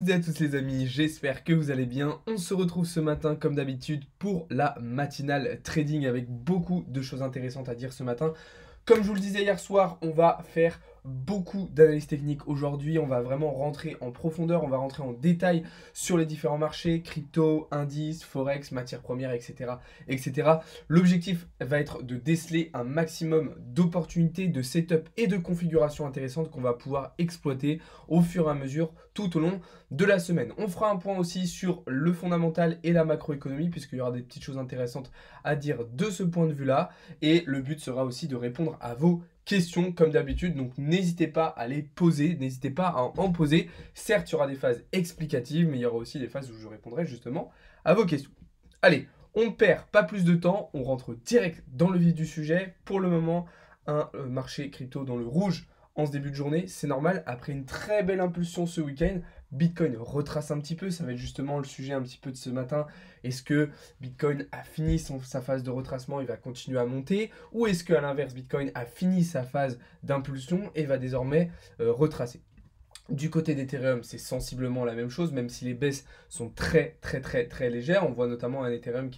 Salut à tous les amis, j'espère que vous allez bien. On se retrouve ce matin comme d'habitude pour la matinale trading avec beaucoup de choses intéressantes à dire ce matin. Comme je vous le disais hier soir, on va faire beaucoup d'analyses techniques aujourd'hui. On va vraiment rentrer en profondeur, on va rentrer en détail sur les différents marchés, crypto, indices, forex, matières premières, etc. etc. L'objectif va être de déceler un maximum d'opportunités, de setup et de configurations intéressantes qu'on va pouvoir exploiter au fur et à mesure tout au long de la semaine. On fera un point aussi sur le fondamental et la macroéconomie puisqu'il y aura des petites choses intéressantes à dire de ce point de vue-là. Et le but sera aussi de répondre à vos questions comme d'habitude. Donc n'hésitez pas à les poser, n'hésitez pas à en poser. Certes, il y aura des phases explicatives, mais il y aura aussi des phases où je répondrai justement à vos questions. Allez, on ne perd pas plus de temps, on rentre direct dans le vif du sujet. Pour le moment, un marché crypto dans le rouge en ce début de journée, c'est normal. Après une très belle impulsion ce week-end, Bitcoin retrace un petit peu, ça va être justement le sujet un petit peu de ce matin. Est-ce que Bitcoin a fini sa phase de retracement et va continuer à monter? Ou est-ce qu'à l'inverse, Bitcoin a fini sa phase d'impulsion et va désormais retracer? Du côté d'Ethereum, c'est sensiblement la même chose, même si les baisses sont très légères. On voit notamment un Ethereum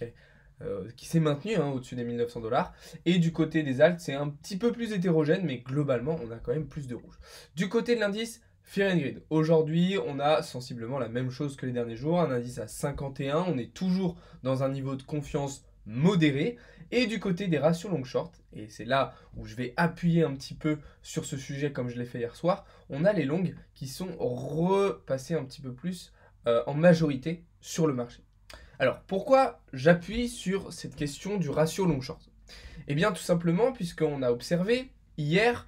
qui s'est maintenu au-dessus des 1900 dollars. Et du côté des alts, c'est un petit peu plus hétérogène, mais globalement, on a quand même plus de rouge. Du côté de l'indice, Fear and Greed. Aujourd'hui, on a sensiblement la même chose que les derniers jours, un indice à 51. On est toujours dans un niveau de confiance modéré. Et du côté des ratios long short, et c'est là où je vais appuyer un petit peu sur ce sujet comme je l'ai fait hier soir, on a les longues qui sont repassées un petit peu plus en majorité sur le marché. Alors, pourquoi j'appuie sur cette question du ratio long short? Eh bien, tout simplement puisqu'on a observé hier,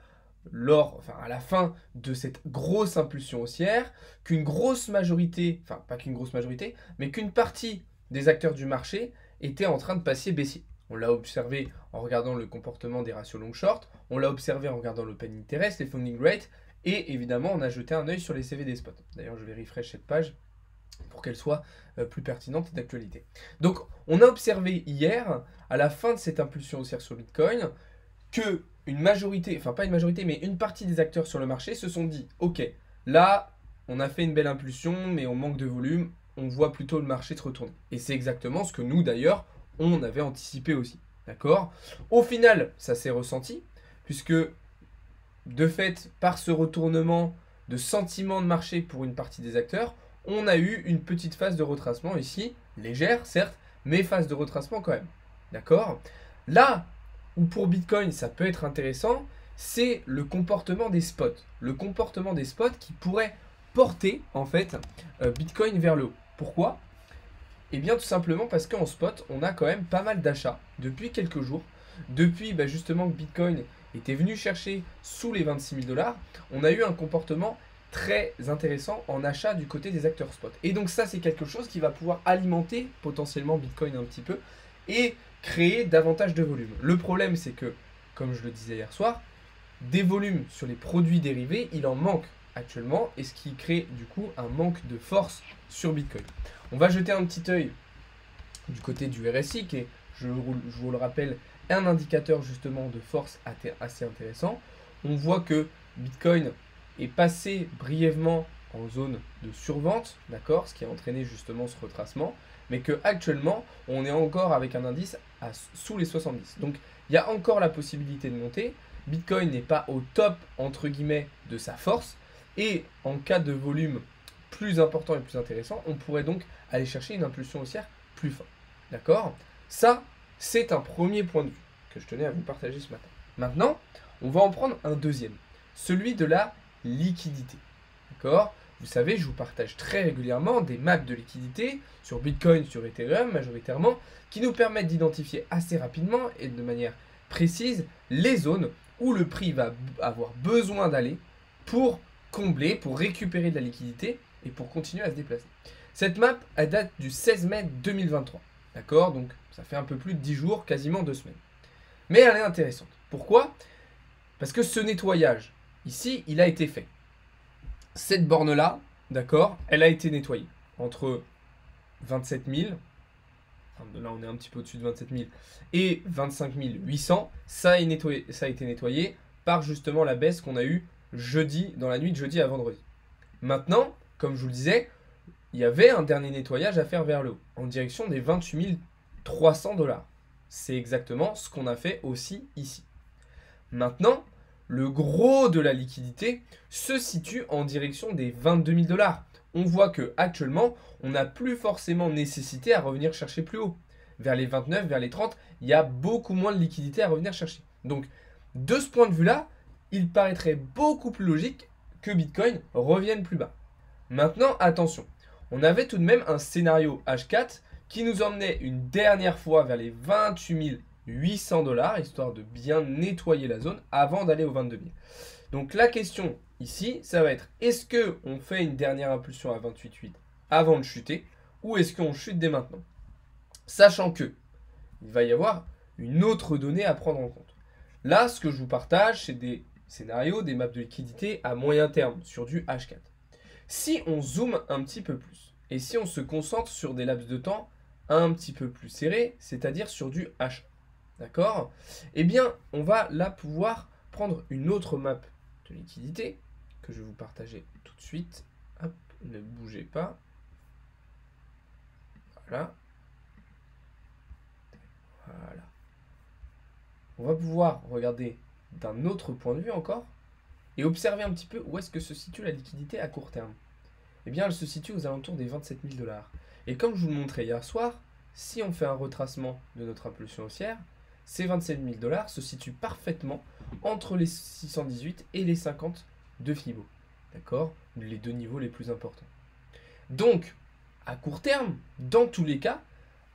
à la fin de cette grosse impulsion haussière, qu'une grosse majorité, enfin pas qu'une grosse majorité, mais qu'une partie des acteurs du marché était en train de passer baissier. On l'a observé en regardant le comportement des ratios long short, on l'a observé en regardant l'open interest, les funding rates, et évidemment on a jeté un œil sur les CV des spots. D'ailleurs je vais refresh cette page pour qu'elle soit plus pertinente et d'actualité. Donc on a observé hier, à la fin de cette impulsion haussière sur Bitcoin, que une majorité, enfin pas une majorité, mais une partie des acteurs sur le marché se sont dit, ok, là on a fait une belle impulsion, mais on manque de volume, on voit plutôt le marché se retourner. Et c'est exactement ce que nous d'ailleurs, on avait anticipé aussi. D'accord? Au final, ça s'est ressenti, puisque de fait, par ce retournement de sentiment de marché pour une partie des acteurs, on a eu une petite phase de retracement ici, légère certes, mais phase de retracement quand même. D'accord? Là où pour Bitcoin ça peut être intéressant, c'est le comportement des spots. Le comportement des spots qui pourrait porter en fait Bitcoin vers le haut. Pourquoi? Eh bien tout simplement parce qu'en spot, on a quand même pas mal d'achats depuis quelques jours. Depuis justement que Bitcoin était venu chercher sous les 26 000 dollars, on a eu un comportement très intéressant en achat du côté des acteurs spot. Et donc ça, c'est quelque chose qui va pouvoir alimenter potentiellement Bitcoin un petit peu et créer davantage de volume. Le problème, c'est que, comme je le disais hier soir, des volumes sur les produits dérivés, il en manque actuellement, et ce qui crée du coup un manque de force sur Bitcoin. On va jeter un petit œil du côté du RSI, qui est, je vous le rappelle, un indicateur justement de force assez intéressant. On voit que Bitcoin est passé brièvement en zone de survente, d'accord, ce qui a entraîné justement ce retracement, mais que actuellement on est encore avec un indice sous les 70. Donc il y a encore la possibilité de monter. Bitcoin n'est pas au top entre guillemets de sa force, et en cas de volume plus important et plus intéressant, on pourrait donc aller chercher une impulsion haussière plus forte. D'accord? Ça, c'est un premier point de vue que je tenais à vous partager ce matin. Maintenant, on va en prendre un deuxième, celui de la liquidité. D'accord? Vous savez, je vous partage très régulièrement des maps de liquidité sur Bitcoin, sur Ethereum majoritairement, qui nous permettent d'identifier assez rapidement et de manière précise les zones où le prix va avoir besoin d'aller pour combler, pour récupérer de la liquidité et pour continuer à se déplacer. Cette map, elle date du 16 mai 2023. D'accord? Donc ça fait un peu plus de 10 jours, quasiment 2 semaines. Mais elle est intéressante. Pourquoi? Parce que ce nettoyage, ici, il a été fait. Cette borne-là, d'accord, elle a été nettoyée. Entre 27 000, là on est un petit peu au-dessus de 27 000, et 25 800, ça a été nettoyé par justement la baisse qu'on a eue jeudi, dans la nuit de jeudi à vendredi. Maintenant, comme je vous le disais, il y avait un dernier nettoyage à faire vers le haut, en direction des 28 300 $. C'est exactement ce qu'on a fait aussi ici. Maintenant, le gros de la liquidité se situe en direction des 22 000 $. On voit que actuellement, on n'a plus forcément nécessité à revenir chercher plus haut. Vers les 29, vers les 30, il y a beaucoup moins de liquidité à revenir chercher. Donc, de ce point de vue-là, il paraîtrait beaucoup plus logique que Bitcoin revienne plus bas. Maintenant, attention, on avait tout de même un scénario H4 qui nous emmenait une dernière fois vers les 28 800 $, histoire de bien nettoyer la zone avant d'aller aux 22 000. Donc la question ici, ça va être, est-ce qu'on fait une dernière impulsion à 28,8 avant de chuter, ou est-ce qu'on chute dès maintenant? Sachant que il va y avoir une autre donnée à prendre en compte. Là, ce que je vous partage, c'est des scénarios, des maps de liquidité à moyen terme sur du H4. Si on zoome un petit peu plus, et si on se concentre sur des laps de temps un petit peu plus serrés, c'est-à-dire sur du H1, d'accord? Eh bien, on va là pouvoir prendre une autre map de liquidité que je vais vous partager tout de suite. Hop, ne bougez pas. Voilà. Voilà. On va pouvoir regarder d'un autre point de vue encore et observer un petit peu où est-ce que se situe la liquidité à court terme. Eh bien, elle se situe aux alentours des 27 000 $. Et comme je vous le montrais hier soir, si on fait un retracement de notre impulsion haussière, ces 27 000 $ se situent parfaitement entre les 618 et les 50 de Fibo. D'accord? Les deux niveaux les plus importants. Donc, à court terme, dans tous les cas,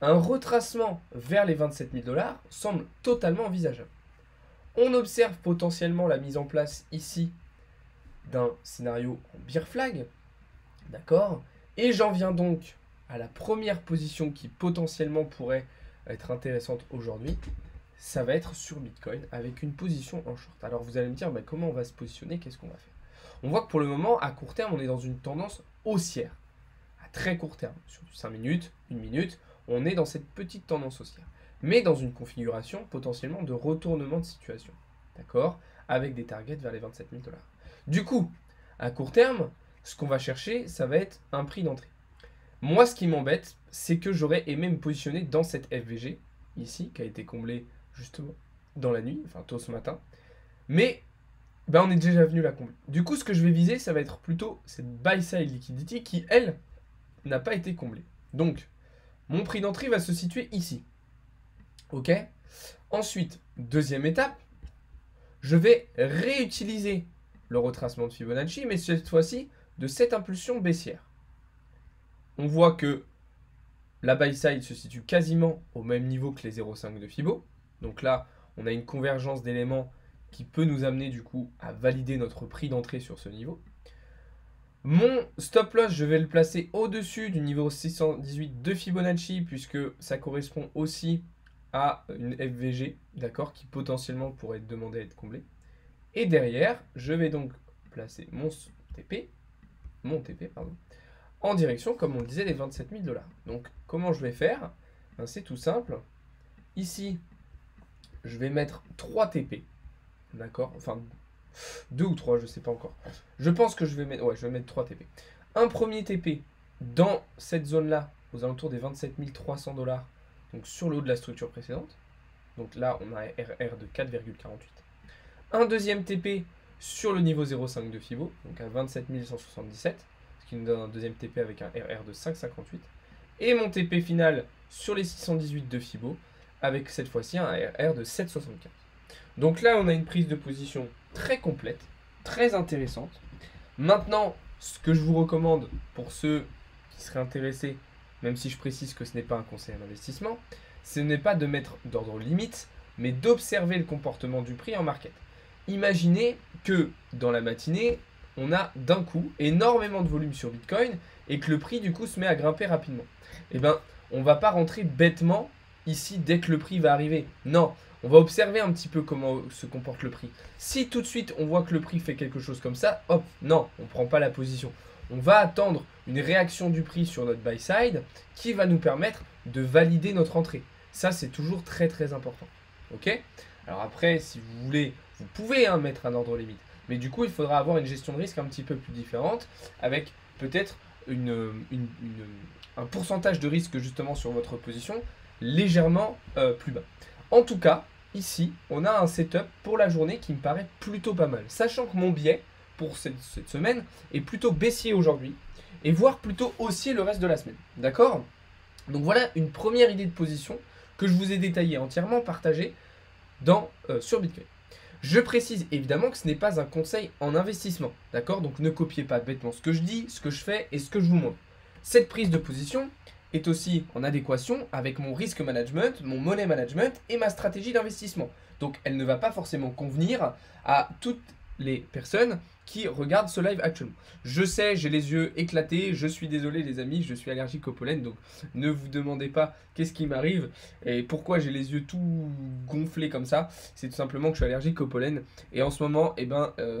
un retracement vers les 27 000 $ semble totalement envisageable. On observe potentiellement la mise en place ici d'un scénario en bear flag. D'accord? Et j'en viens donc à la première position qui potentiellement pourrait être intéressante aujourd'hui. Ça va être sur Bitcoin avec une position en short. Alors vous allez me dire, comment on va se positionner, qu'est-ce qu'on va faire? On voit que pour le moment, à court terme, on est dans une tendance haussière. À très court terme, sur du 5 minutes, 1 minute, on est dans cette petite tendance haussière. Mais dans une configuration potentiellement de retournement de situation. D'accord? Avec des targets vers les 27 000 $. Du coup, à court terme, ce qu'on va chercher, ça va être un prix d'entrée. Moi, ce qui m'embête, c'est que j'aurais aimé me positionner dans cette FVG, ici, qui a été comblée justement dans la nuit, enfin tôt ce matin. Mais on est déjà venu la combler. Du coup, ce que je vais viser, ça va être plutôt cette buy side liquidity qui, elle, n'a pas été comblée. Donc, mon prix d'entrée va se situer ici. Ok? Ensuite, deuxième étape, je vais réutiliser le retracement de Fibonacci, mais cette fois-ci de cette impulsion baissière. On voit que la buy side se situe quasiment au même niveau que les 0,5 de Fibo. Donc là, on a une convergence d'éléments qui peut nous amener du coup à valider notre prix d'entrée sur ce niveau. Mon stop loss, je vais le placer au-dessus du niveau 618 de Fibonacci puisque ça correspond aussi à une FVG, d'accord, qui potentiellement pourrait être demandée à être comblée. Et derrière, je vais donc placer mon TP, en direction, comme on le disait, des 27 000 $. Donc, comment je vais faire? C'est tout simple. Ici, je vais mettre 3 TP. D'accord? Enfin, 2 ou 3, je ne sais pas encore. Je pense que je vais mettre 3 TP. Un premier TP dans cette zone-là, aux alentours des 27 300 $, donc sur le haut de la structure précédente. Donc là, on a un RR de 4,48. Un deuxième TP sur le niveau 0,5 de Fibo, donc à 27 177, ce qui nous donne un deuxième TP avec un RR de 5,58. Et mon TP final sur les 618 de Fibo, avec cette fois-ci un RR de 7,75. Donc là, on a une prise de position très complète, très intéressante. Maintenant, ce que je vous recommande pour ceux qui seraient intéressés, même si je précise que ce n'est pas un conseil à l'investissement, ce n'est pas de mettre d'ordre limite, mais d'observer le comportement du prix en market. Imaginez que dans la matinée, on a d'un coup énormément de volume sur Bitcoin et que le prix du coup se met à grimper rapidement. Eh bien, on ne va pas rentrer bêtement ici dès que le prix va arriver. Non, on va observer un petit peu comment se comporte le prix. Si tout de suite on voit que le prix fait quelque chose comme ça, hop, non, on ne prend pas la position. On va attendre une réaction du prix sur notre buy side qui va nous permettre de valider notre entrée. Ça, c'est toujours très très important. Ok? Alors après, si vous voulez, vous pouvez mettre un ordre limite. Mais du coup, il faudra avoir une gestion de risque un petit peu plus différente avec peut-être un pourcentage de risque justement sur votre position légèrement plus bas. En tout cas, ici, on a un setup pour la journée qui me paraît plutôt pas mal. Sachant que mon biais pour cette semaine est plutôt baissier aujourd'hui et voire plutôt haussier le reste de la semaine. D'accord? Donc voilà une première idée de position que je vous ai détaillée entièrement, partagée sur Bitcoin. Je précise évidemment que ce n'est pas un conseil en investissement, d'accord? Donc ne copiez pas bêtement ce que je dis, ce que je fais et ce que je vous montre. Cette prise de position est aussi en adéquation avec mon risk management, mon money management et ma stratégie d'investissement. Donc elle ne va pas forcément convenir à toutes les personnes qui regardent ce live actuellement. Je sais, j'ai les yeux éclatés, je suis désolé les amis, je suis allergique au pollen, donc ne vous demandez pas qu'est-ce qui m'arrive et pourquoi j'ai les yeux tout gonflés comme ça. C'est tout simplement que je suis allergique au pollen et en ce moment,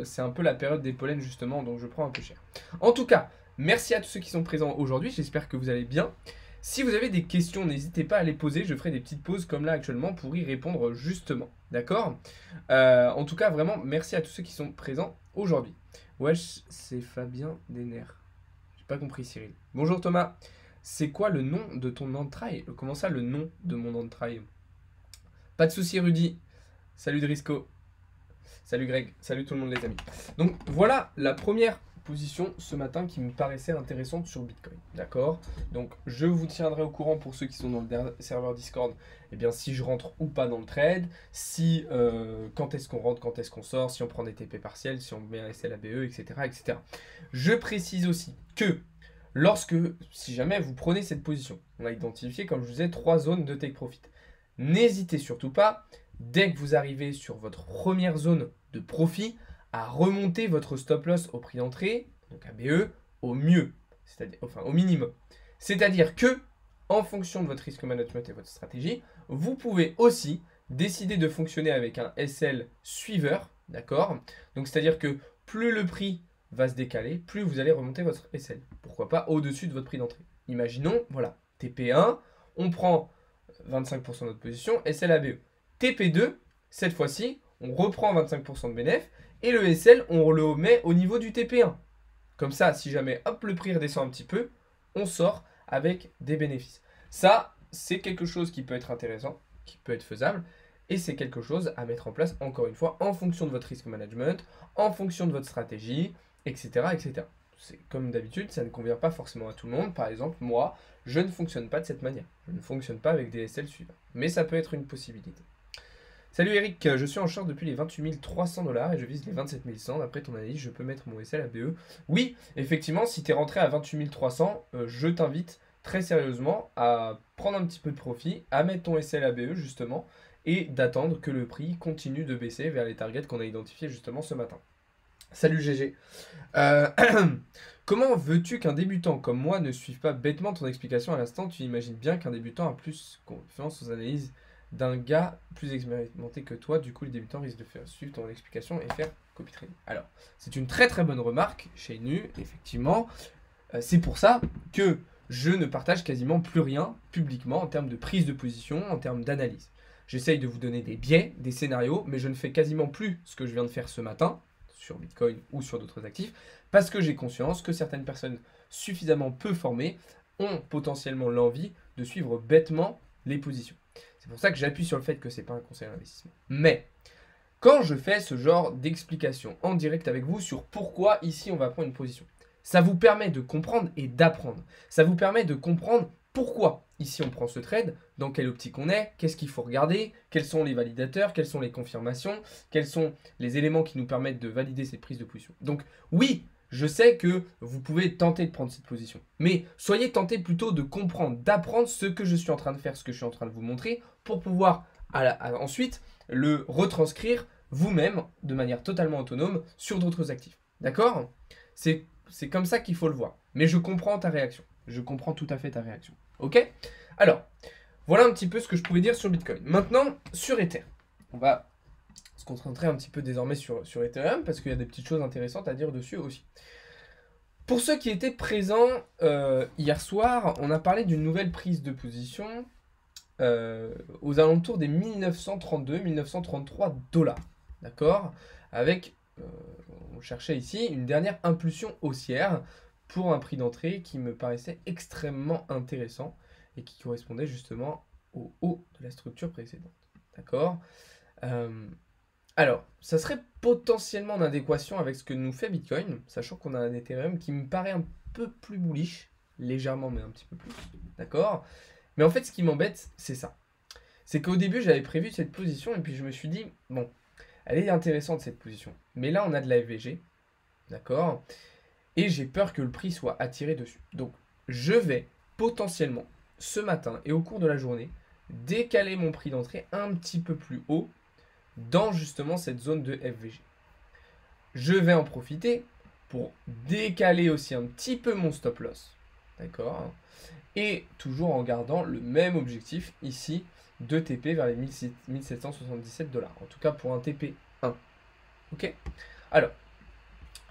c'est un peu la période des pollens justement, donc je prends un peu cher. En tout cas, merci à tous ceux qui sont présents aujourd'hui, j'espère que vous allez bien. Si vous avez des questions, n'hésitez pas à les poser, je ferai des petites pauses comme là actuellement pour y répondre justement, d'accord? En tout cas, vraiment, merci à tous ceux qui sont présents aujourd'hui. Wesh, c'est Fabien Denner. J'ai pas compris Cyril. Bonjour Thomas, c'est quoi le nom de ton entraille? Comment ça, le nom de mon entraille? Pas de souci Rudy, salut Drisco, salut Greg, salut tout le monde les amis. Donc voilà la première position ce matin qui me paraissait intéressante sur Bitcoin, d'accord? Donc je vous tiendrai au courant pour ceux qui sont dans le serveur Discord, eh bien si je rentre ou pas dans le trade, si quand est-ce qu'on rentre, quand est-ce qu'on sort, si on prend des TP partiels, si on met un SLABE, etc., etc. Je précise aussi que si jamais vous prenez cette position, on a identifié, comme je vous disais, 3 zones de take profit. N'hésitez surtout pas, dès que vous arrivez sur votre première zone de profit, à remonter votre stop loss au prix d'entrée, donc ABE, au mieux, enfin au minimum. C'est-à-dire que, en fonction de votre risk management et votre stratégie, vous pouvez aussi décider de fonctionner avec un SL suiveur, d'accord? Donc c'est-à-dire que plus le prix va se décaler, plus vous allez remonter votre SL. Pourquoi pas au-dessus de votre prix d'entrée. Imaginons, voilà, TP1, on prend 25% de notre position, SL ABE. TP2, cette fois-ci, on reprend 25% de bénéfice, et le SL, on le met au niveau du TP1. Comme ça, si jamais hop, le prix redescend un petit peu, on sort avec des bénéfices. Ça, c'est quelque chose qui peut être intéressant, qui peut être faisable, et c'est quelque chose à mettre en place, encore une fois, en fonction de votre risk management, en fonction de votre stratégie, etc. etc. Comme d'habitude, ça ne convient pas forcément à tout le monde. Par exemple, moi, je ne fonctionne pas de cette manière. Je ne fonctionne pas avec des SL suivants. Mais ça peut être une possibilité. Salut Eric, je suis en short depuis les 28 300 $ et je vise les 27 100. D'après ton analyse, je peux mettre mon SL ABE. Oui, effectivement, si tu es rentré à 28 300, je t'invite très sérieusement à prendre un petit peu de profit, à mettre ton SL ABE justement, et d'attendre que le prix continue de baisser vers les targets qu'on a identifiés justement ce matin. Salut GG. Comment veux-tu qu'un débutant comme moi ne suive pas bêtement ton explication à l'instant? Tu imagines bien qu'un débutant a plus confiance aux analyses d'un gars plus expérimenté que toi, du coup le débutant risque de faire suivre ton explication et faire copy trading. Alors, c'est une très très bonne remarque chez Nu, effectivement. C'est pour ça que je ne partage quasiment plus rien publiquement en termes de prise de position, en termes d'analyse. J'essaye de vous donner des biais, des scénarios, mais je ne fais quasiment plus ce que je viens de faire ce matin sur Bitcoin ou sur d'autres actifs, parce que j'ai conscience que certaines personnes suffisamment peu formées ont potentiellement l'envie de suivre bêtement les positions. C'est pour ça que j'appuie sur le fait que ce n'est pas un conseil d'investissement. Mais, quand je fais ce genre d'explication en direct avec vous sur pourquoi ici on va prendre une position, ça vous permet de comprendre et d'apprendre. Ça vous permet de comprendre pourquoi ici on prend ce trade, dans quelle optique on est, qu'est-ce qu'il faut regarder, quels sont les validateurs, quelles sont les confirmations, quels sont les éléments qui nous permettent de valider cette prise de position. Donc oui, je sais que vous pouvez tenter de prendre cette position, mais soyez tenté plutôt de comprendre, d'apprendre ce que je suis en train de faire, ce que je suis en train de vous montrer, pour pouvoir ensuite le retranscrire vous-même de manière totalement autonome sur d'autres actifs. D'accord? C'est comme ça qu'il faut le voir. Mais je comprends ta réaction. Je comprends tout à fait ta réaction. Ok? Alors, voilà un petit peu ce que je pouvais dire sur Bitcoin. Maintenant, sur Ether. On va se concentrer un petit peu désormais sur Ethereum parce qu'il y a des petites choses intéressantes à dire dessus aussi. Pour ceux qui étaient présents hier soir, on a parlé d'une nouvelle prise de position aux alentours des 1932-1933 $. D'accord? Avec, on cherchait ici une dernière impulsion haussière pour un prix d'entrée qui me paraissait extrêmement intéressant et qui correspondait justement au haut de la structure précédente. D'accord? Alors, ça serait potentiellement en adéquation avec ce que nous fait Bitcoin, sachant qu'on a un Ethereum qui me paraît un peu plus bullish, légèrement mais un petit peu plus, d'accord? Mais en fait, ce qui m'embête, c'est ça. C'est qu'au début, j'avais prévu cette position et puis je me suis dit, bon, elle est intéressante cette position. Mais là, on a de la FVG, d'accord? Et j'ai peur que le prix soit attiré dessus. Donc, je vais potentiellement, ce matin et au cours de la journée, décaler mon prix d'entrée un petit peu plus haut dans justement cette zone de FVG. Je vais en profiter pour décaler aussi un petit peu mon stop loss. D'accord? Et toujours en gardant le même objectif ici de TP vers les 1777 $. En tout cas pour un TP 1. Ok? Alors,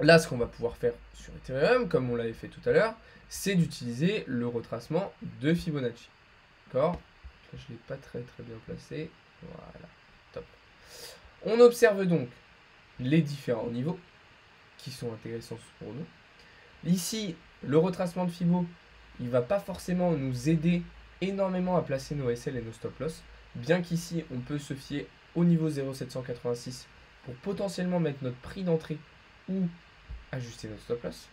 là, ce qu'on va pouvoir faire sur Ethereum, comme on l'avait fait tout à l'heure, c'est d'utiliser le retracement de Fibonacci. D'accord? Là, je ne l'ai pas très bien placé. Voilà. Top. On observe donc les différents niveaux qui sont intéressants pour nous. Ici, le retracement de Fibo, il ne va pas forcément nous aider énormément à placer nos SL et nos stop loss, bien qu'ici, on peut se fier au niveau 0,786 pour potentiellement mettre notre prix d'entrée ou ajuster notre stop loss.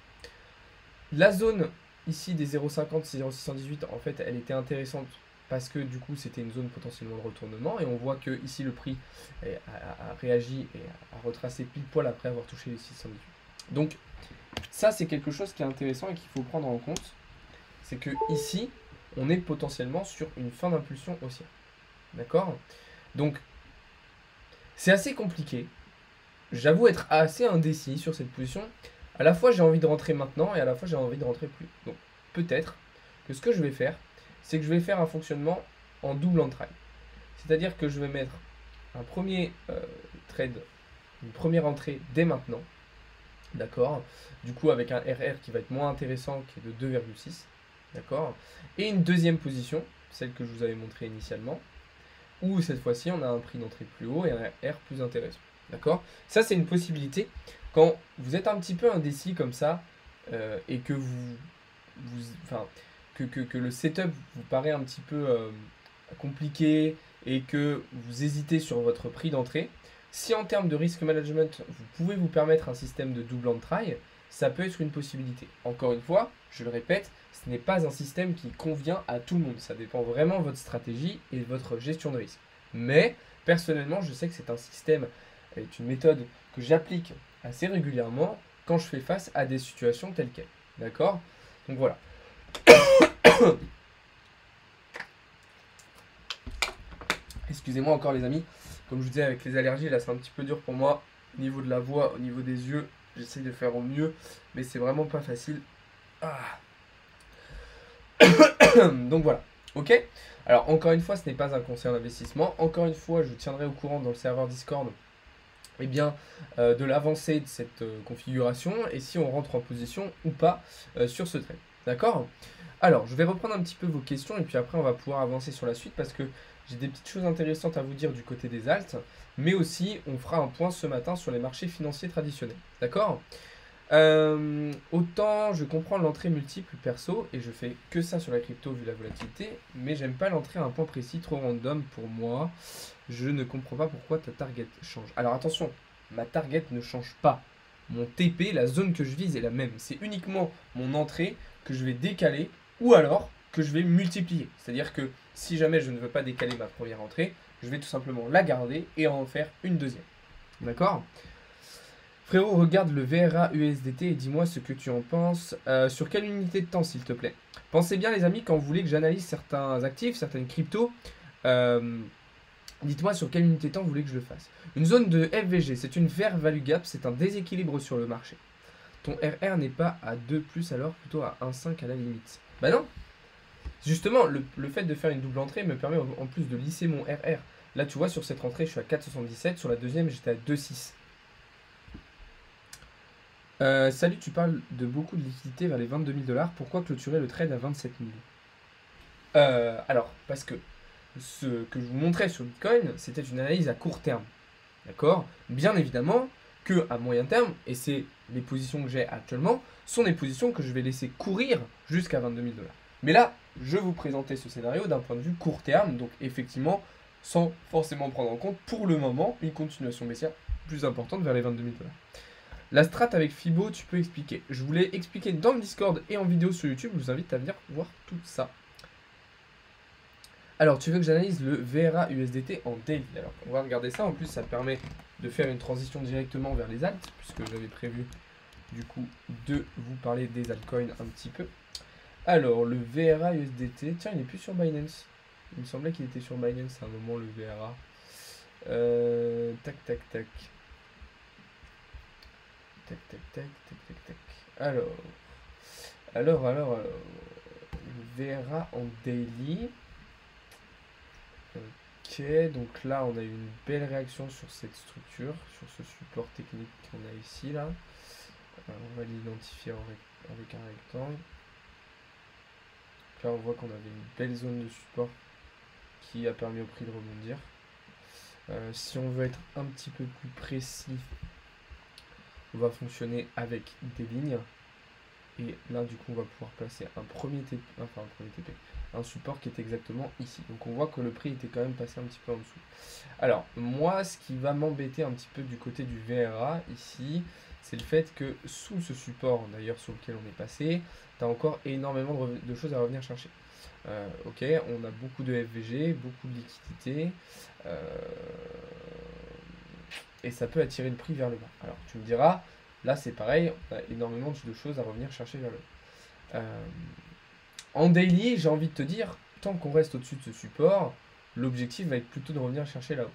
La zone ici des 0,50, 0,618, en fait, elle était intéressante parce que du coup, c'était une zone potentiellement de retournement et on voit que ici, le prix a réagi et a retracé pile poil après avoir touché les 618. Donc, ça, c'est quelque chose qui est intéressant et qu'il faut prendre en compte. C'est que ici, on est potentiellement sur une fin d'impulsion haussière. D'accord? Donc, c'est assez compliqué. J'avoue être assez indécis sur cette position. À la fois, j'ai envie de rentrer maintenant et à la fois, j'ai envie de rentrer plus. Donc, peut-être que ce que je vais faire, c'est que je vais faire un fonctionnement en double entraille. C'est-à-dire que je vais mettre un premier trade, une première entrée dès maintenant. D'accord? Du coup, avec un RR qui va être moins intéressant, qui est de 2,6. D'accord? Et une deuxième position, celle que je vous avais montrée initialement, où cette fois-ci, on a un prix d'entrée plus haut et un RR plus intéressant. D'accord? Ça, c'est une possibilité. Quand vous êtes un petit peu indécis comme ça, et que que le setup vous paraît un petit peu compliqué et que vous hésitez sur votre prix d'entrée, si en termes de risk management, vous pouvez vous permettre un système de double entraille, ça peut être une possibilité. Encore une fois, je le répète, ce n'est pas un système qui convient à tout le monde. Ça dépend vraiment de votre stratégie et de votre gestion de risque. Mais, personnellement, je sais que c'est un système, est une méthode que j'applique assez régulièrement quand je fais face à des situations telles quelles. D'accord? Donc voilà. Excusez-moi encore les amis. Comme je vous disais, avec les allergies, là c'est un petit peu dur pour moi. Au niveau de la voix, au niveau des yeux, j'essaye de faire au mieux. Mais c'est vraiment pas facile. Ah. Donc voilà. Ok? Alors encore une fois, ce n'est pas un conseil en investissement. Encore une fois, je vous tiendrai au courant dans le serveur Discord de l'avancée de cette configuration et si on rentre en position ou pas sur ce trade. D'accord? Alors, je vais reprendre un petit peu vos questions et puis après on va pouvoir avancer sur la suite parce que j'ai des petites choses intéressantes à vous dire du côté des alts, mais aussi on fera un point ce matin sur les marchés financiers traditionnels. D'accord? Autant je comprends l'entrée multiple perso et je fais que ça sur la crypto vu la volatilité, mais j'aime pas l'entrée à un point précis, trop random pour moi. Je ne comprends pas pourquoi ta target change. Alors attention, ma target ne change pas. Mon TP, la zone que je vise est la même. C'est uniquement mon entrée que je vais décaler ou alors que je vais multiplier. C'est-à-dire que si jamais je ne veux pas décaler ma première entrée, je vais tout simplement la garder et en faire une deuxième. D'accord ? Frérot, regarde le VRA USDT et dis-moi ce que tu en penses. Sur quelle unité de temps, s'il te plaît? Pensez bien, les amis, quand vous voulez que j'analyse certains actifs, certaines cryptos, dites-moi sur quelle unité de temps vous voulez que je le fasse. Une zone de FVG, c'est une Fair Value Gap, c'est un déséquilibre sur le marché. Ton RR n'est pas à 2+, alors plutôt à 1,5 à la limite. Bah non. Justement, le fait de faire une double entrée me permet en plus de lisser mon RR. Là, tu vois, sur cette entrée, je suis à 4,77. Sur la deuxième, j'étais à 2,6. Salut, tu parles de beaucoup de liquidité vers les 22 000 $. Pourquoi clôturer le trade à 27 000? Alors, parce que ce que je vous montrais sur Bitcoin, c'était une analyse à court terme. D'accord? Bien évidemment que à moyen terme, et c'est les positions que j'ai actuellement sont des positions que je vais laisser courir jusqu'à 22 000 $. Mais là, je vous présentais ce scénario d'un point de vue court terme, donc effectivement, sans forcément prendre en compte pour le moment une continuation baissière plus importante vers les 22 000 $. La strat avec Fibo, tu peux expliquer. Je voulais expliquer dans le Discord et en vidéo sur YouTube, je vous invite à venir voir tout ça. Alors, tu veux que j'analyse le VRA USDT en daily? Alors, on va regarder ça. En plus, ça permet de faire une transition directement vers les alts, puisque j'avais prévu, du coup, de vous parler des altcoins un petit peu. Alors, le VRA USDT, tiens, il n'est plus sur Binance. Il me semblait qu'il était sur Binance à un moment, le VRA. Tac, tac, tac. Tac, tac, tac, tac, tac, tac. Alors. Le VRA en daily. Ok, donc là on a eu une belle réaction sur cette structure, sur ce support technique qu'on a ici là. On va l'identifier avec un rectangle. Là on voit qu'on avait une belle zone de support qui a permis au prix de rebondir. Si on veut être un petit peu plus précis, on va fonctionner avec des lignes. Et là, du coup, on va pouvoir placer un premier TP, un support qui est exactement ici. Donc, on voit que le prix était quand même passé un petit peu en dessous. Alors, moi, ce qui va m'embêter un petit peu du côté du VRA, ici, c'est le fait que sous ce support, d'ailleurs, sur lequel on est passé, tu as encore énormément de choses à revenir chercher. Ok, on a beaucoup de FVG, beaucoup de liquidités, et ça peut attirer le prix vers le bas. Alors, tu me diras, là, c'est pareil, on a énormément de choses à revenir chercher vers le bas. En daily, j'ai envie de te dire, tant qu'on reste au-dessus de ce support, l'objectif va être plutôt de revenir chercher là-haut.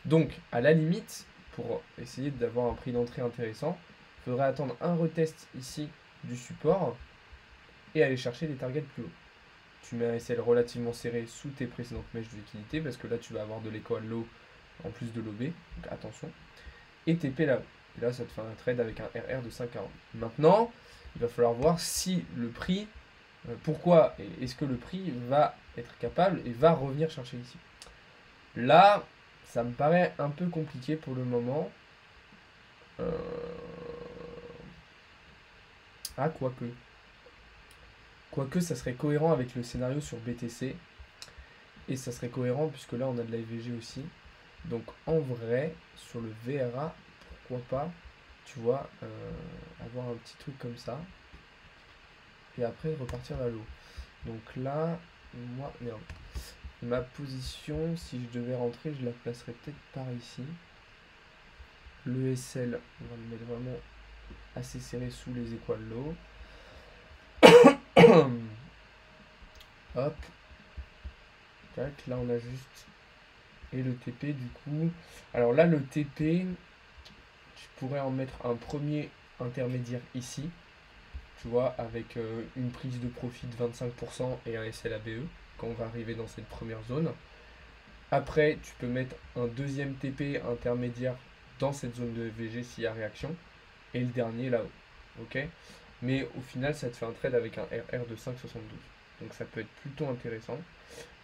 Donc, à la limite, pour essayer d'avoir un prix d'entrée intéressant, il faudrait attendre un retest ici du support et aller chercher des targets plus hauts. Tu mets un SL relativement serré sous tes précédentes mèches de liquidité parce que là, tu vas avoir de l'écho à l'eau en plus de l'OB, donc attention. Et TP là-haut. Et là, ça te fait un trade avec un RR de 5,40. Maintenant, il va falloir voir si le prix, pourquoi est-ce que le prix va être capable et va revenir chercher ici. Là, ça me paraît un peu compliqué pour le moment. Ah, quoique. Quoique, ça serait cohérent avec le scénario sur BTC. Et ça serait cohérent puisque là, on a de la FVG aussi. Donc, en vrai, sur le VRA, pourquoi pas, tu vois, avoir un petit truc comme ça. Et après, repartir vers le haut. Donc là, moi, merde. Ma position, si je devais rentrer, je la placerais peut-être par ici. Le SL, on va le mettre vraiment assez serré sous les étoiles low. Hop. Tac, là on a juste. Et le TP du coup. Alors là, le TP, je pourrais en mettre un premier intermédiaire ici. Tu vois, avec une prise de profit de 25% et un SLABE quand on va arriver dans cette première zone. Après, tu peux mettre un deuxième TP intermédiaire dans cette zone de VG s'il y a réaction. Et le dernier là-haut. Ok. Mais au final, ça te fait un trade avec un RR de 5,72. Donc ça peut être plutôt intéressant.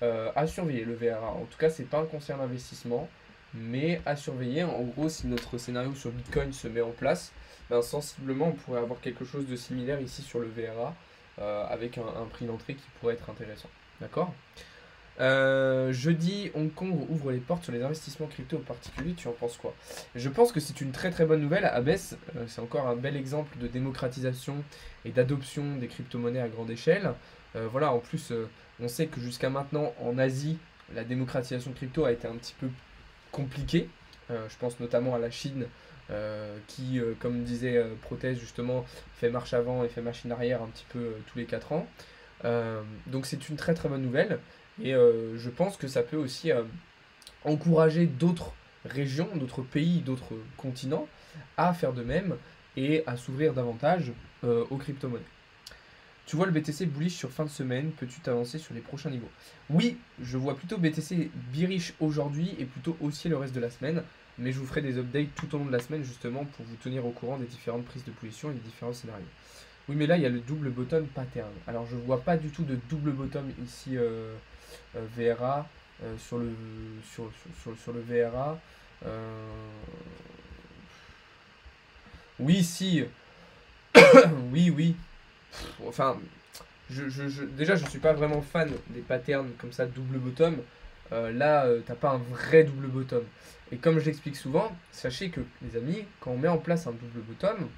À surveiller le VRA. En tout cas, c'est pas un conseil d'investissement. Mais à surveiller. En gros, si notre scénario sur Bitcoin se met en place, ben, sensiblement, on pourrait avoir quelque chose de similaire ici sur le VRA. Avec un prix d'entrée qui pourrait être intéressant. D'accord. Jeudi, Hong Kong ouvre les portes sur les investissements crypto aux particuliers. Tu en penses quoi? Je pense que c'est une très très bonne nouvelle. Abbess, c'est encore un bel exemple de démocratisation et d'adoption des crypto-monnaies à grande échelle. Voilà, en plus, on sait que jusqu'à maintenant, en Asie, la démocratisation crypto a été un petit peu compliquée. Je pense notamment à la Chine, qui, comme disait Prothèse, justement, fait marche avant et fait machine arrière un petit peu tous les 4 ans. Donc c'est une très très bonne nouvelle. Et je pense que ça peut aussi encourager d'autres régions, d'autres pays, d'autres continents à faire de même et à s'ouvrir davantage aux crypto-monnaies. Tu vois le BTC bullish sur fin de semaine, peux-tu t'avancer sur les prochains niveaux? Oui, je vois plutôt BTC bearish aujourd'hui et plutôt haussier le reste de la semaine, mais je vous ferai des updates tout au long de la semaine justement pour vous tenir au courant des différentes prises de position et des différents scénarios. Oui, mais là il y a le double bottom pattern. Alors je vois pas du tout de double bottom ici VRA sur le VRA. Oui, si, Oui, oui. Enfin, déjà, je suis pas vraiment fan des patterns comme ça, double bottom. Là, t'as pas un vrai double bottom. Et comme je l'explique souvent, sachez que, les amis, quand on met en place un double bottom,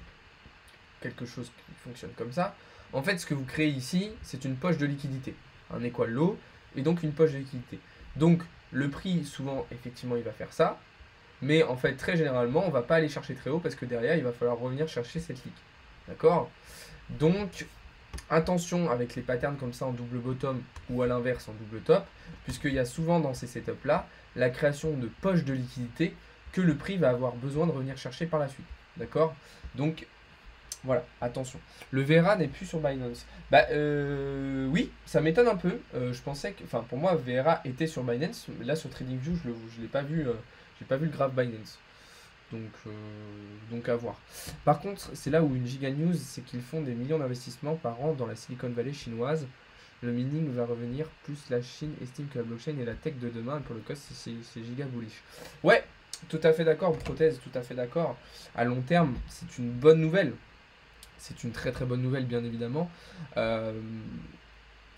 quelque chose qui fonctionne comme ça, en fait, ce que vous créez ici, c'est une poche de liquidité. Un équal low, et donc une poche de liquidité. Donc, le prix, souvent, effectivement, il va faire ça. Mais en fait, très généralement, on va pas aller chercher très haut parce que derrière, il va falloir revenir chercher cette ligue. D'accord? Donc, attention avec les patterns comme ça en double bottom ou à l'inverse en double top, puisqu'il y a souvent dans ces setups là la création de poches de liquidité que le prix va avoir besoin de revenir chercher par la suite. D'accord? Donc voilà, attention. Le Vera n'est plus sur Binance. Bah oui, ça m'étonne un peu. Je pensais que, enfin pour moi Vera était sur Binance, mais là sur TradingView je l'ai pas vu, j'ai pas vu le graphe Binance. Donc à voir. Par contre, c'est là où une giga news, c'est qu'ils font des millions d'investissements par an dans la Silicon Valley chinoise. Le mining va revenir, plus la Chine estime que la blockchain est la tech de demain, et pour le cost, c'est giga bullish. Ouais, tout à fait d'accord, prothèse, tout à fait d'accord. À long terme, c'est une bonne nouvelle. C'est une très très bonne nouvelle, bien évidemment.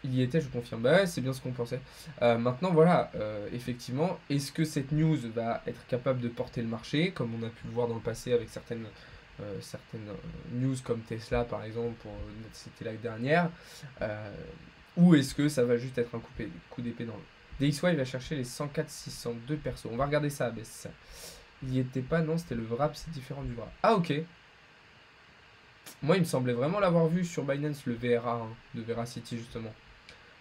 Il y était, je confirme. Bah ouais, c'est bien ce qu'on pensait. Maintenant, voilà, effectivement, est-ce que cette news va être capable de porter le marché, comme on a pu le voir dans le passé avec certaines news comme Tesla, par exemple, c'était l'année dernière, ou est-ce que ça va juste être un coup d'épée dans le... DXY va chercher les 104 602 persos. On va regarder ça, Abbess. Il n'y était pas, non, c'était le VRAP, c'est différent du VRAP. Ah, ok. Moi, il me semblait vraiment l'avoir vu sur Binance, le VRA, hein, de Veracity, justement.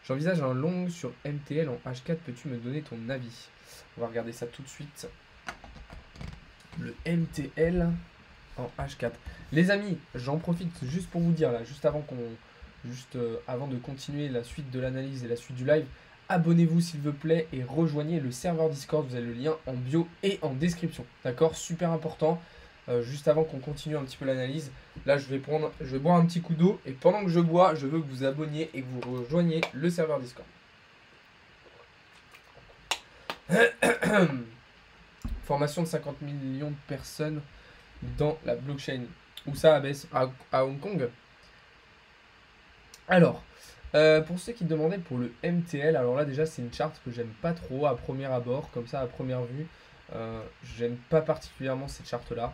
J'envisage un long sur MTL en H4. Peux-tu me donner ton avis? On va regarder ça tout de suite. Le MTL en H4. Les amis, j'en profite juste pour vous dire, là, juste avant de continuer la suite de l'analyse et la suite du live, abonnez-vous s'il vous plaît et rejoignez le serveur Discord. Vous avez le lien en bio et en description. D'accord? Super important. Juste avant qu'on continue un petit peu l'analyse, là je vais boire un petit coup d'eau et pendant que je bois, je veux que vous abonniez et que vous rejoigniez le serveur Discord. Formation de 50 millions de personnes dans la blockchain. Où ça abaisse à Hong Kong. Alors, pour ceux qui demandaient pour le MTL, alors là déjà c'est une charte que j'aime pas trop à premier abord, comme ça à première vue. J'aime pas particulièrement cette charte là.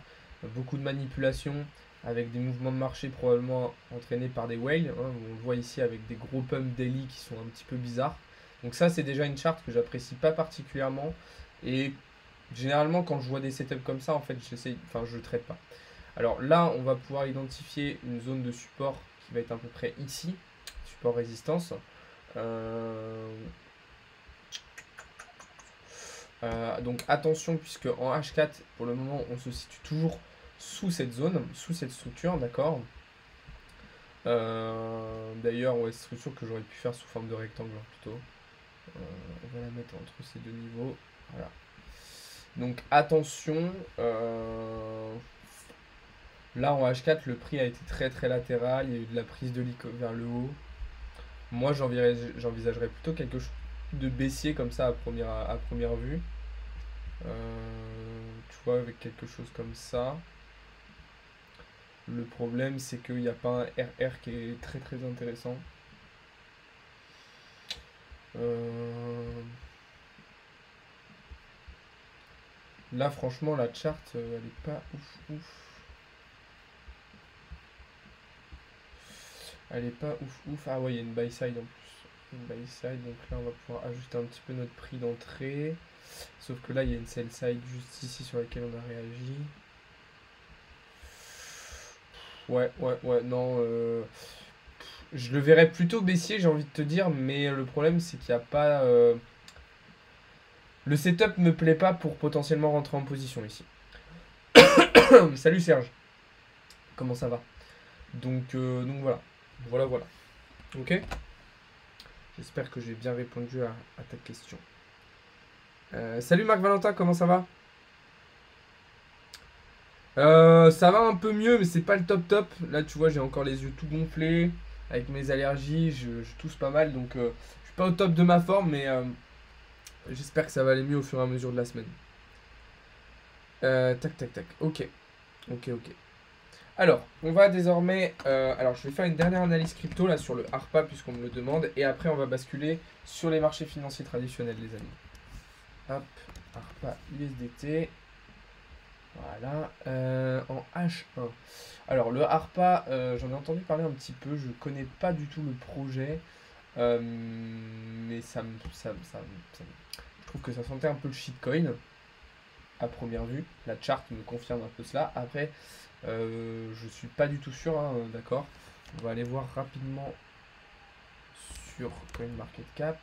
Beaucoup de manipulation avec des mouvements de marché probablement entraînés par des whales. Hein, on le voit ici avec des gros pumps daily qui sont un petit peu bizarres. Donc ça c'est déjà une charte que j'apprécie pas particulièrement. Et généralement quand je vois des setups comme ça, en fait je traite pas. Alors là on va pouvoir identifier une zone de support qui va être à peu près ici. Support résistance. Donc attention puisque en H4 pour le moment on se situe toujours sous cette zone, sous cette structure, d'accord. D'ailleurs ouais, cette structure que j'aurais pu faire sous forme de rectangle plutôt. On va la mettre entre ces deux niveaux, voilà. Donc attention, là en H4 le prix a été très très latéral, il y a eu de la prise de lique vers le haut. Moi j'envisagerais plutôt quelque chose de baissier comme ça à première vue. Tu vois, avec quelque chose comme ça. Le problème c'est qu'il n'y a pas un RR qui est très très intéressant. Là franchement la chart elle est pas ouf. Elle est pas ouf. Ah ouais, il y a une buy side en plus. Une buy side, donc là on va pouvoir ajuster un petit peu notre prix d'entrée. Sauf que là il y a une sell side juste ici sur laquelle on a réagi. Ouais, non. Je le verrais plutôt baissier, j'ai envie de te dire, mais le problème c'est qu'il n'y a pas. Le setup me plaît pas pour potentiellement rentrer en position ici. Salut Serge. Comment ça va? Donc voilà. Voilà. Ok? J'espère que j'ai bien répondu à ta question. Salut Marc Valentin, comment ça va? Ça va un peu mieux, mais c'est pas le top. Là, tu vois, j'ai encore les yeux tout gonflés. Avec mes allergies, je tousse pas mal. Donc, je suis pas au top de ma forme, mais j'espère que ça va aller mieux au fur et à mesure de la semaine. Tac. Ok. Alors, on va désormais... alors, je vais faire une dernière analyse crypto là sur le ARPA puisqu'on me le demande. Et après, on va basculer sur les marchés financiers traditionnels, les amis. Hop, ARPA USDT. Voilà. En H1. Alors, le ARPA, j'en ai entendu parler un petit peu. Je connais pas du tout le projet. Mais je trouve que ça sentait un peu le shitcoin à première vue. La chart me confirme un peu cela. Après, je suis pas du tout sûr, hein, d'accord. On va aller voir rapidement sur CoinMarketCap.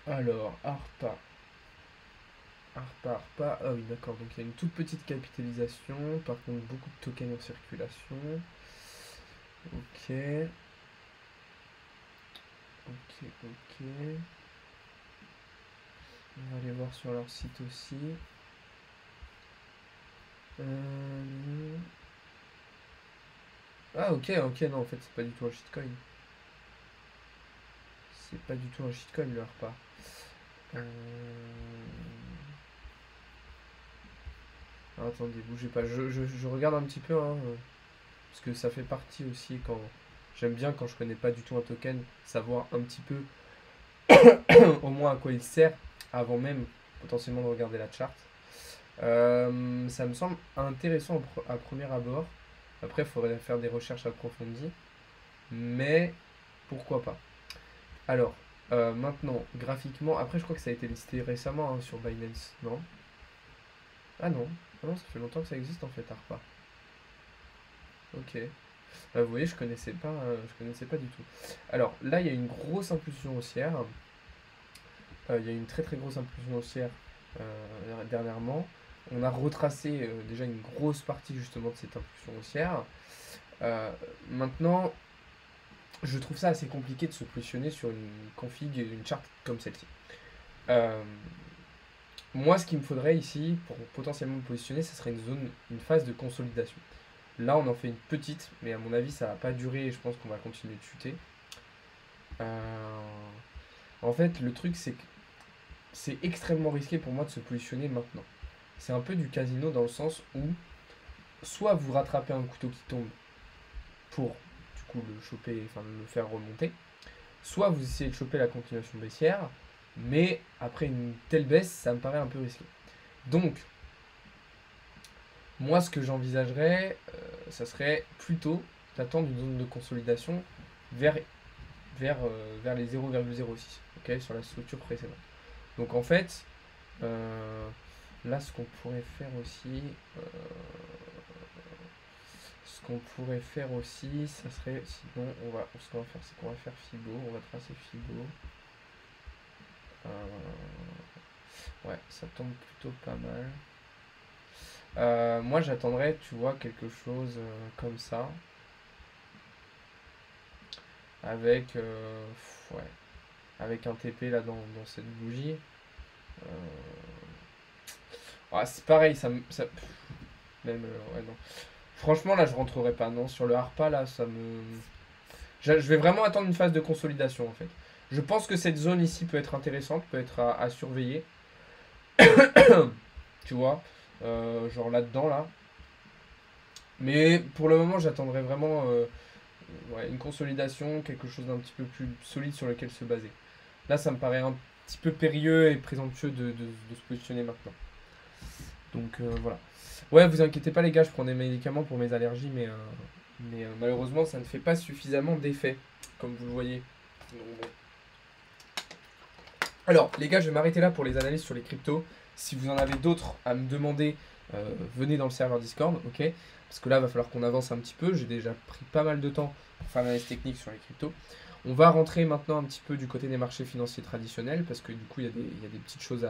Alors, ARPA. ARPA. Ah oui, d'accord. Donc il y a une toute petite capitalisation. Par contre, beaucoup de tokens en circulation. Ok. Ok. On va aller voir sur leur site aussi. Ah ok, non, en fait, c'est pas du tout un shitcoin. C'est pas du tout un shitcoin, le ARPA. Attendez, bougez pas. Je regarde un petit peu, hein, parce que ça fait partie aussi quand... J'aime bien quand je connais pas du tout un token, savoir un petit peu au moins à quoi il sert avant même potentiellement de regarder la chart. Ça me semble intéressant à premier abord. Après, il faudrait faire des recherches approfondies. Mais pourquoi pas. Alors, maintenant, graphiquement, après je crois que ça a été listé récemment hein, sur Binance, non? Ah non, ça fait longtemps que ça existe en fait, ARPA. Ok. Vous voyez, je connaissais pas du tout. Alors là, il y a une grosse impulsion haussière. Il y a une très très grosse impulsion haussière dernièrement. On a retracé déjà une grosse partie justement de cette impulsion haussière. Maintenant, je trouve ça assez compliqué de se positionner sur une config, une charte comme celle-ci. Moi, ce qu'il me faudrait ici, pour potentiellement me positionner, ce serait une phase de consolidation. Là, on en fait une petite, mais à mon avis, ça va pas durer et je pense qu'on va continuer de chuter. En fait, le truc, c'est que c'est extrêmement risqué pour moi de se positionner maintenant. C'est un peu du casino dans le sens où soit vous rattrapez un couteau qui tombe pour du coup le choper, enfin le faire remonter, soit vous essayez de choper la continuation baissière, mais après une telle baisse, ça me paraît un peu risqué. Donc, moi ce que j'envisagerais, ça serait plutôt d'attendre une zone de consolidation vers les 0,06, ok, sur la structure précédente. Donc en fait, là ce qu'on pourrait faire aussi, ça serait, sinon ce qu'on va faire, c'est qu'on va faire Fibo, on va tracer Fibo. Ouais, ça tombe plutôt pas mal. Moi j'attendrais, tu vois, quelque chose comme ça. Avec, ouais, avec un TP là dans cette bougie. Ouais, c'est pareil, même, ouais, non. Franchement, là, je rentrerai pas, non. Sur le harpa, là, ça me... Je vais vraiment attendre une phase de consolidation, en fait. Je pense que cette zone ici peut être intéressante, peut être à surveiller. Tu vois, genre là-dedans, là. Mais pour le moment, j'attendrai vraiment ouais, une consolidation, quelque chose d'un petit peu plus solide sur lequel se baser. Là, ça me paraît un petit peu périlleux et présomptueux de se positionner maintenant. Donc voilà. Ouais, vous inquiétez pas les gars, je prends des médicaments pour mes allergies, mais malheureusement ça ne fait pas suffisamment d'effet, comme vous le voyez. Donc, bon. Alors les gars, je vais m'arrêter là pour les analyses sur les cryptos. Si vous en avez d'autres à me demander, venez dans le serveur Discord, ok? Parce que là, il va falloir qu'on avance un petit peu. J'ai déjà pris pas mal de temps pour faire l'analyse technique sur les cryptos. On va rentrer maintenant un petit peu du côté des marchés financiers traditionnels, parce que du coup, il y a des petites choses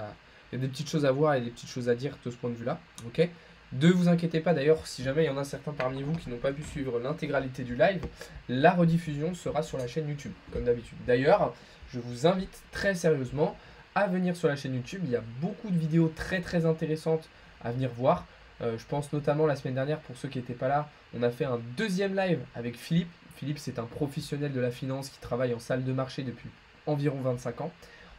à voir et des petites choses à dire de ce point de vue-là. Ok. Ne vous inquiétez pas d'ailleurs, si jamais il y en a certains parmi vous qui n'ont pas pu suivre l'intégralité du live, la rediffusion sera sur la chaîne YouTube, comme d'habitude. D'ailleurs, je vous invite très sérieusement à venir sur la chaîne YouTube. Il y a beaucoup de vidéos très très intéressantes à venir voir. Je pense notamment la semaine dernière, pour ceux qui n'étaient pas là, on a fait un deuxième live avec Philippe. Philippe, c'est un professionnel de la finance qui travaille en salle de marché depuis environ 25 ans.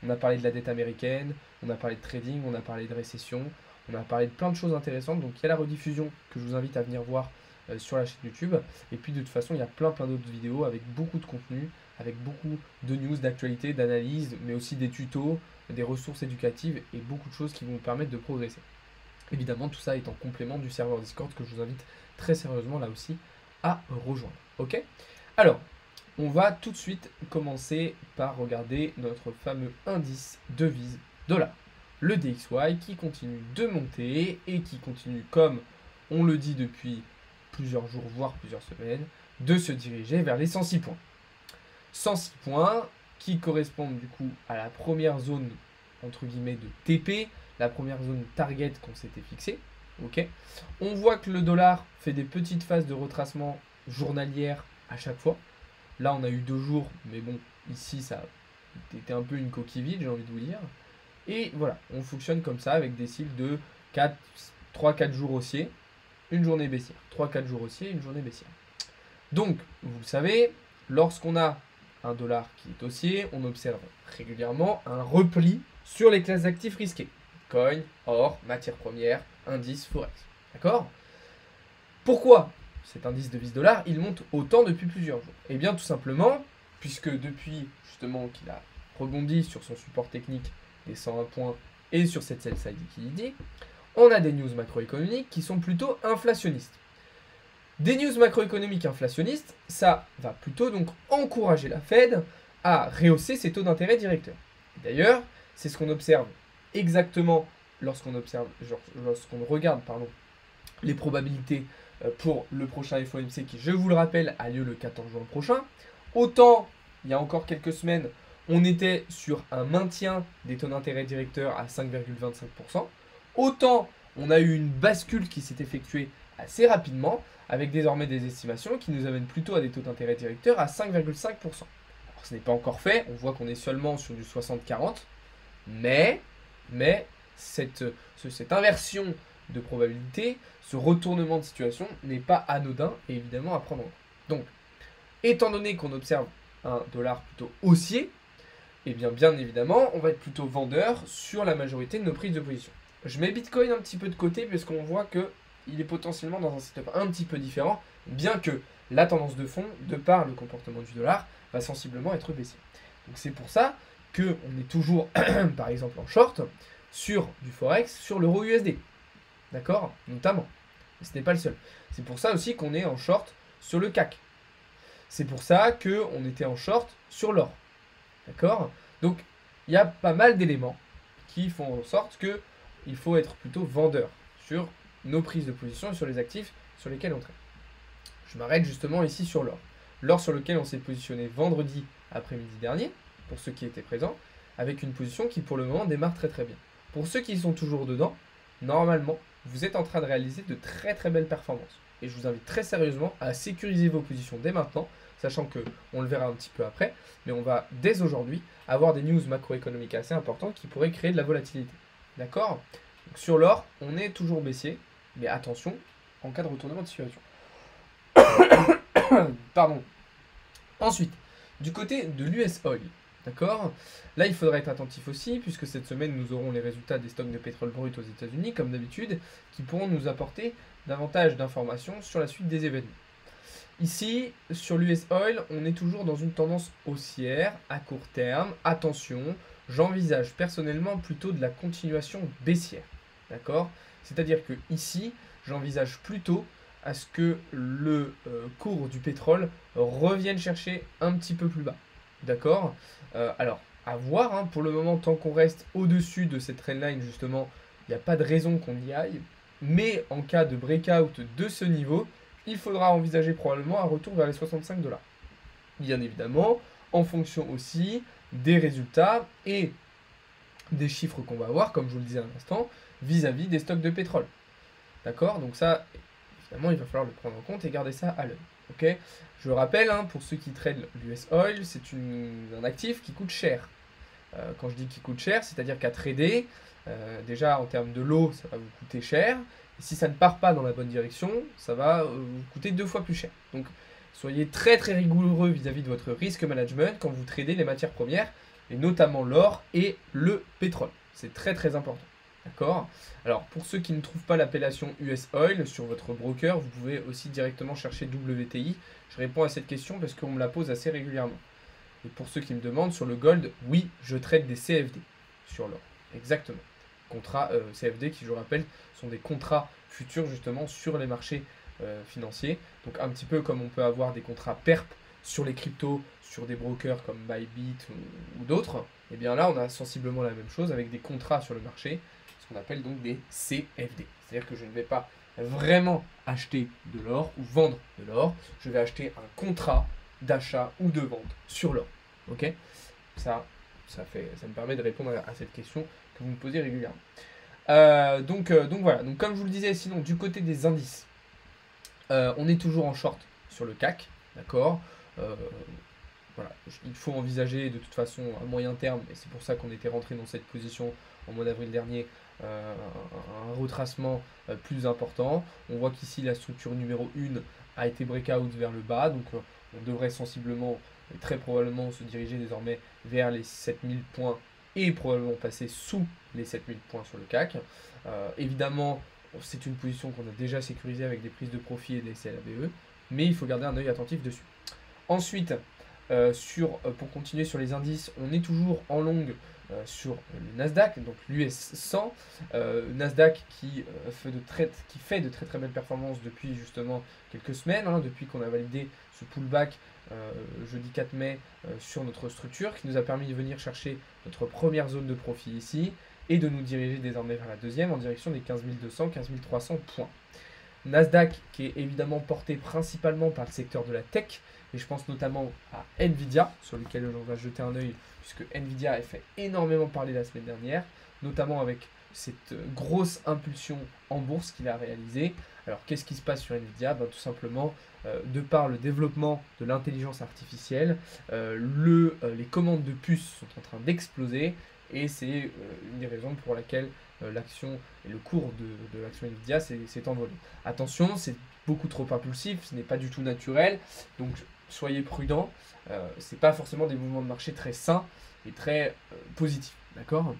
On a parlé de la dette américaine, on a parlé de trading, on a parlé de récession, On a parlé de plein de choses intéressantes. Donc il y a la rediffusion que je vous invite à venir voir sur la chaîne YouTube. Et puis de toute façon, il y a plein d'autres vidéos avec beaucoup de contenu, avec beaucoup de news, d'actualité, d'analyse, mais aussi des tutos, des ressources éducatives et beaucoup de choses qui vont vous permettre de progresser. Évidemment, tout ça est en complément du serveur Discord que je vous invite très sérieusement là aussi à rejoindre. Ok? Alors, on va tout de suite commencer par regarder notre fameux indice devise dollar. Le DXY qui continue de monter et qui continue, comme on le dit depuis plusieurs jours, voire plusieurs semaines, de se diriger vers les 106 points. 106 points qui correspondent du coup à la première zone entre guillemets de TP, la première zone target qu'on s'était fixée. Okay. On voit que le dollar fait des petites phases de retracement journalières à chaque fois. Là, on a eu 2 jours, mais bon, ici, ça était un peu une coquille vide, j'ai envie de vous dire. Et voilà, on fonctionne comme ça avec des cycles de 3-4 jours haussiers, une journée baissière. 3-4 jours haussiers, une journée baissière. Donc, vous le savez, lorsqu'on a un dollar qui est haussier, on observe régulièrement un repli sur les classes d'actifs risqués. Coin, or, matières premières, indice, forex. D'accord? Pourquoi cet indice devise dollar, il monte autant depuis plusieurs jours? Eh bien, tout simplement, puisque depuis justement qu'il a rebondi sur son support technique des 101 points et sur cette sell-side liquidity, on a des news macroéconomiques qui sont plutôt inflationnistes. Des news macroéconomiques inflationnistes, ça va plutôt donc encourager la Fed à rehausser ses taux d'intérêt directeurs. D'ailleurs, c'est ce qu'on observe exactement lorsqu'on regarde les probabilités pour le prochain FOMC qui, je vous le rappelle, a lieu le 14 juin prochain. Autant, il y a encore quelques semaines, on était sur un maintien des taux d'intérêt directeurs à 5,25%. Autant, on a eu une bascule qui s'est effectuée assez rapidement, avec désormais des estimations qui nous amènent plutôt à des taux d'intérêt directeurs à 5,5%. Alors, ce n'est pas encore fait, on voit qu'on est seulement sur du 60-40, mais cette inversion de probabilité, ce retournement de situation n'est pas anodin et évidemment à prendre en compte. Donc, étant donné qu'on observe un dollar plutôt haussier, et bien évidemment, on va être plutôt vendeur sur la majorité de nos prises de position. Je mets Bitcoin un petit peu de côté parce qu'on voit qu'il est potentiellement dans un setup un petit peu différent, bien que la tendance de fond, de par le comportement du dollar, va sensiblement être baissière. Donc c'est pour ça qu'on est toujours, par exemple en short, sur du Forex, sur l'euro USD. D'accord? Notamment. Mais ce n'est pas le seul. C'est pour ça aussi qu'on est en short sur le CAC. C'est pour ça qu'on était en short sur l'or. D'accord? Donc, il y a pas mal d'éléments qui font en sorte qu'il faut être plutôt vendeur sur nos prises de position et sur les actifs sur lesquels on traite. Je m'arrête justement ici sur l'or. L'or sur lequel on s'est positionné vendredi après-midi dernier, pour ceux qui étaient présents, avec une position qui pour le moment démarre très très bien. Pour ceux qui sont toujours dedans, normalement, vous êtes en train de réaliser de très très belles performances. Et je vous invite très sérieusement à sécuriser vos positions dès maintenant, sachant que on le verra un petit peu après, mais on va dès aujourd'hui avoir des news macroéconomiques assez importantes qui pourraient créer de la volatilité. D'accord? Sur l'or, on est toujours baissier, mais attention en cas de retournement de situation. Pardon. Ensuite, du côté de l'US Oil, d'accord? Là, il faudra être attentif aussi, puisque cette semaine, nous aurons les résultats des stocks de pétrole brut aux États-Unis, comme d'habitude, qui pourront nous apporter davantage d'informations sur la suite des événements. Ici, sur l'US Oil, on est toujours dans une tendance haussière à court terme. Attention, j'envisage personnellement plutôt de la continuation baissière. D'accord? C'est-à-dire que ici, j'envisage plutôt à ce que le cours du pétrole revienne chercher un petit peu plus bas. D'accord? Alors, à voir, hein, pour le moment, tant qu'on reste au-dessus de cette trendline, justement, il n'y a pas de raison qu'on y aille. Mais en cas de breakout de ce niveau, il faudra envisager probablement un retour vers les 65 $. Bien évidemment, en fonction aussi des résultats et des chiffres qu'on va avoir, comme je vous le disais à l'instant, vis-à-vis des stocks de pétrole. D'accord? Donc ça, évidemment, il va falloir le prendre en compte et garder ça à l'œil. Okay? Je rappelle, hein, pour ceux qui tradent l'US Oil, c'est un actif qui coûte cher. Quand je dis qu'il coûte cher, c'est-à-dire qu'à trader, déjà en termes de lot, ça va vous coûter cher. Et si ça ne part pas dans la bonne direction, ça va vous coûter 2 fois plus cher. Donc soyez très très rigoureux vis-à-vis de votre risque management quand vous tradez les matières premières, et notamment l'or et le pétrole. C'est très très important. D'accord? Alors, pour ceux qui ne trouvent pas l'appellation US Oil sur votre broker, vous pouvez aussi directement chercher WTI. Je réponds à cette question parce qu'on me la pose assez régulièrement. Et pour ceux qui me demandent sur le gold, oui, je traite des CFD sur l'or. Exactement. Contrats CFD qui, je rappelle, sont des contrats futurs justement sur les marchés financiers. Donc un petit peu comme on peut avoir des contrats PERP sur les cryptos, sur des brokers comme Bybit ou d'autres. Et bien là, on a sensiblement la même chose avec des contrats sur le marché, ce qu'on appelle donc des CFD. C'est-à-dire que je ne vais pas vraiment acheter de l'or ou vendre de l'or, je vais acheter un contrat d'achat ou de vente sur l'or. Ok? Ça me permet de répondre à cette question que vous me posez régulièrement. Donc voilà, donc comme je vous le disais, sinon du côté des indices, on est toujours en short sur le CAC, d'accord. Voilà, il faut envisager de toute façon à moyen terme, et c'est pour ça qu'on était rentré dans cette position en mois d'avril dernier, un retracement plus important. On voit qu'ici la structure numéro 1 a été breakout vers le bas, donc on devrait sensiblement et très probablement se diriger désormais vers les 7000 points et probablement passer sous les 7000 points sur le CAC. Évidemment, c'est une position qu'on a déjà sécurisée avec des prises de profit et des CLABE, mais il faut garder un œil attentif dessus. Ensuite, pour continuer sur les indices, on est toujours en longue sur le Nasdaq, donc l'US 100. Nasdaq qui fait de très très belles performances depuis justement quelques semaines, depuis qu'on a validé ce pullback jeudi 4 mai sur notre structure, qui nous a permis de venir chercher notre première zone de profit ici, et de nous diriger désormais vers la deuxième en direction des 15 200, 15 300 points. Nasdaq qui est évidemment porté principalement par le secteur de la tech, et je pense notamment à Nvidia, sur lequel on va jeter un œil, puisque Nvidia a fait énormément parler la semaine dernière, notamment avec cette grosse impulsion en bourse qu'il a réalisée. Alors qu'est-ce qui se passe sur Nvidia? Tout simplement, de par le développement de l'intelligence artificielle, les commandes de puces sont en train d'exploser, et c'est une des raisons pour laquelle l'action et le cours de l'action Nvidia s'est envolé. Attention, c'est beaucoup trop impulsif, ce n'est pas du tout naturel, donc soyez prudents, c'est pas forcément des mouvements de marché très sains et très positifs, d'accord?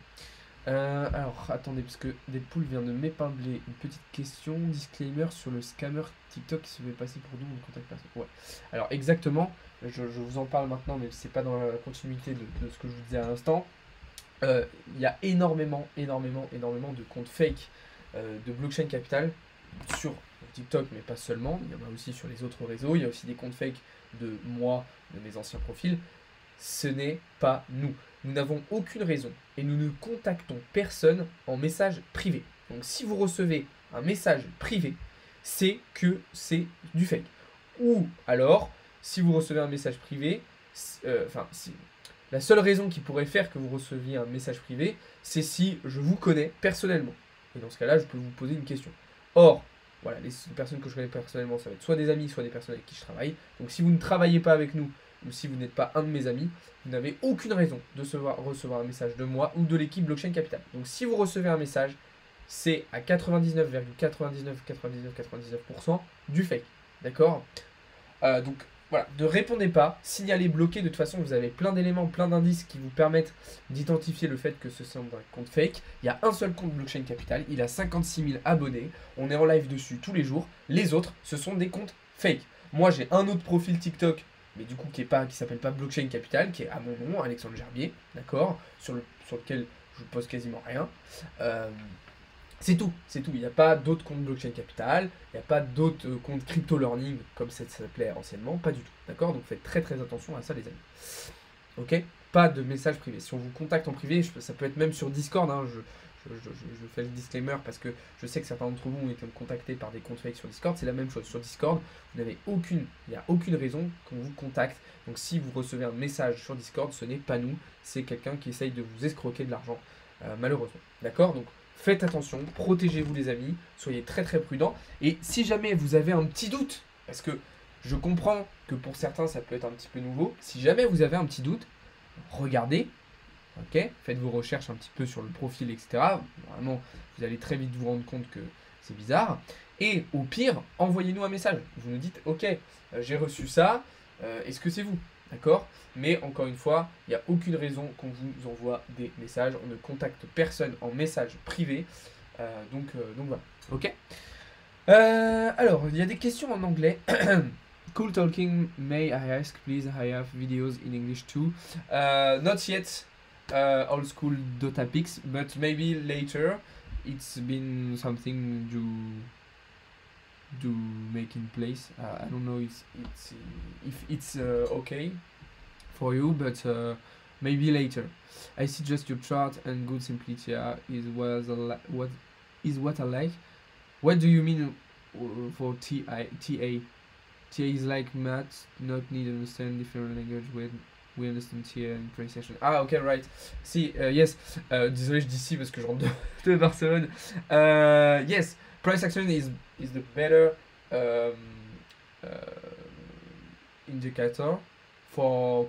Alors attendez, parce que Deadpool vient de m'épingler une petite question, disclaimer sur le scammer TikTok qui se fait passer pour nous, on ne contacte personne. Ouais. Alors exactement, je vous en parle maintenant, mais c'est pas dans la continuité de ce que je vous disais à l'instant. Il y a énormément de comptes fake de blockchain capital sur TikTok, mais pas seulement. Il y en a aussi sur les autres réseaux. Il y a aussi des comptes fake de moi, de mes anciens profils. Ce n'est pas nous. Nous n'avons aucune raison et nous ne contactons personne en message privé. Donc si vous recevez un message privé, c'est que c'est du fake. Ou alors, si vous recevez un message privé, la seule raison qui pourrait faire que vous receviez un message privé, c'est si je vous connais personnellement. Et dans ce cas-là, je peux vous poser une question. Or, voilà, les personnes que je connais personnellement, ça va être soit des amis, soit des personnes avec qui je travaille. Donc si vous ne travaillez pas avec nous, ou si vous n'êtes pas un de mes amis, vous n'avez aucune raison de recevoir un message de moi ou de l'équipe Blockchain Capital. Donc si vous recevez un message, c'est à 99,9999% du fake. D'accord? Donc voilà, ne répondez pas, signalez bloqué. De toute façon, vous avez plein d'éléments, plein d'indices qui vous permettent d'identifier le fait que ce sont un compte fake. Il y a un seul compte Blockchain Capital, il a 56 000 abonnés, on est en live dessus tous les jours. Les autres, ce sont des comptes fake. Moi, j'ai un autre profil TikTok, mais du coup qui s'appelle pas Blockchain Capital, qui est à mon nom, Alexandre Gerbier, d'accord, sur lequel je ne poste quasiment rien. C'est tout. Il n'y a pas d'autres comptes Blockchain Capital, il n'y a pas d'autres comptes Crypto Learning, comme ça s'appelait anciennement, pas du tout, d'accord? Donc faites très très attention à ça les amis. Ok? Pas de message privé. Si on vous contacte en privé, ça peut être même sur Discord, je fais le disclaimer parce que je sais que certains d'entre vous ont été contactés par des comptes fake sur Discord, c'est la même chose. Sur Discord, il n'y a aucune raison qu'on vous contacte. Donc si vous recevez un message sur Discord, ce n'est pas nous, c'est quelqu'un qui essaye de vous escroquer de l'argent, malheureusement. D'accord? Donc faites attention, protégez-vous les amis, soyez très très prudents. Et si jamais vous avez un petit doute, parce que je comprends que pour certains ça peut être un petit peu nouveau, si jamais vous avez un petit doute, regardez, ok, faites vos recherches un petit peu sur le profil, etc. Vraiment, vous allez très vite vous rendre compte que c'est bizarre. Et au pire, envoyez-nous un message. Vous nous dites, ok, j'ai reçu ça, est-ce que c'est vous? D'accord? Mais encore une fois, il n'y a aucune raison qu'on vous envoie des messages. On ne contacte personne en message privé. Donc voilà. Ok? Alors, il y a des questions en anglais. Cool talking, may I ask, please? I have videos in English too. Not yet old school Dota pics, but maybe later. It's been something to make in place. I don't know if it's okay for you, but maybe later. I see just your chart and good simplicity what I like. What do you mean for TA? TA is like math, not need to understand different language when we understand TA and pronunciation. Ah, ok, right. Si, yes. Désolé, je dis si parce que je rentre de Barcelone. Yes, pronunciation is the better indicator for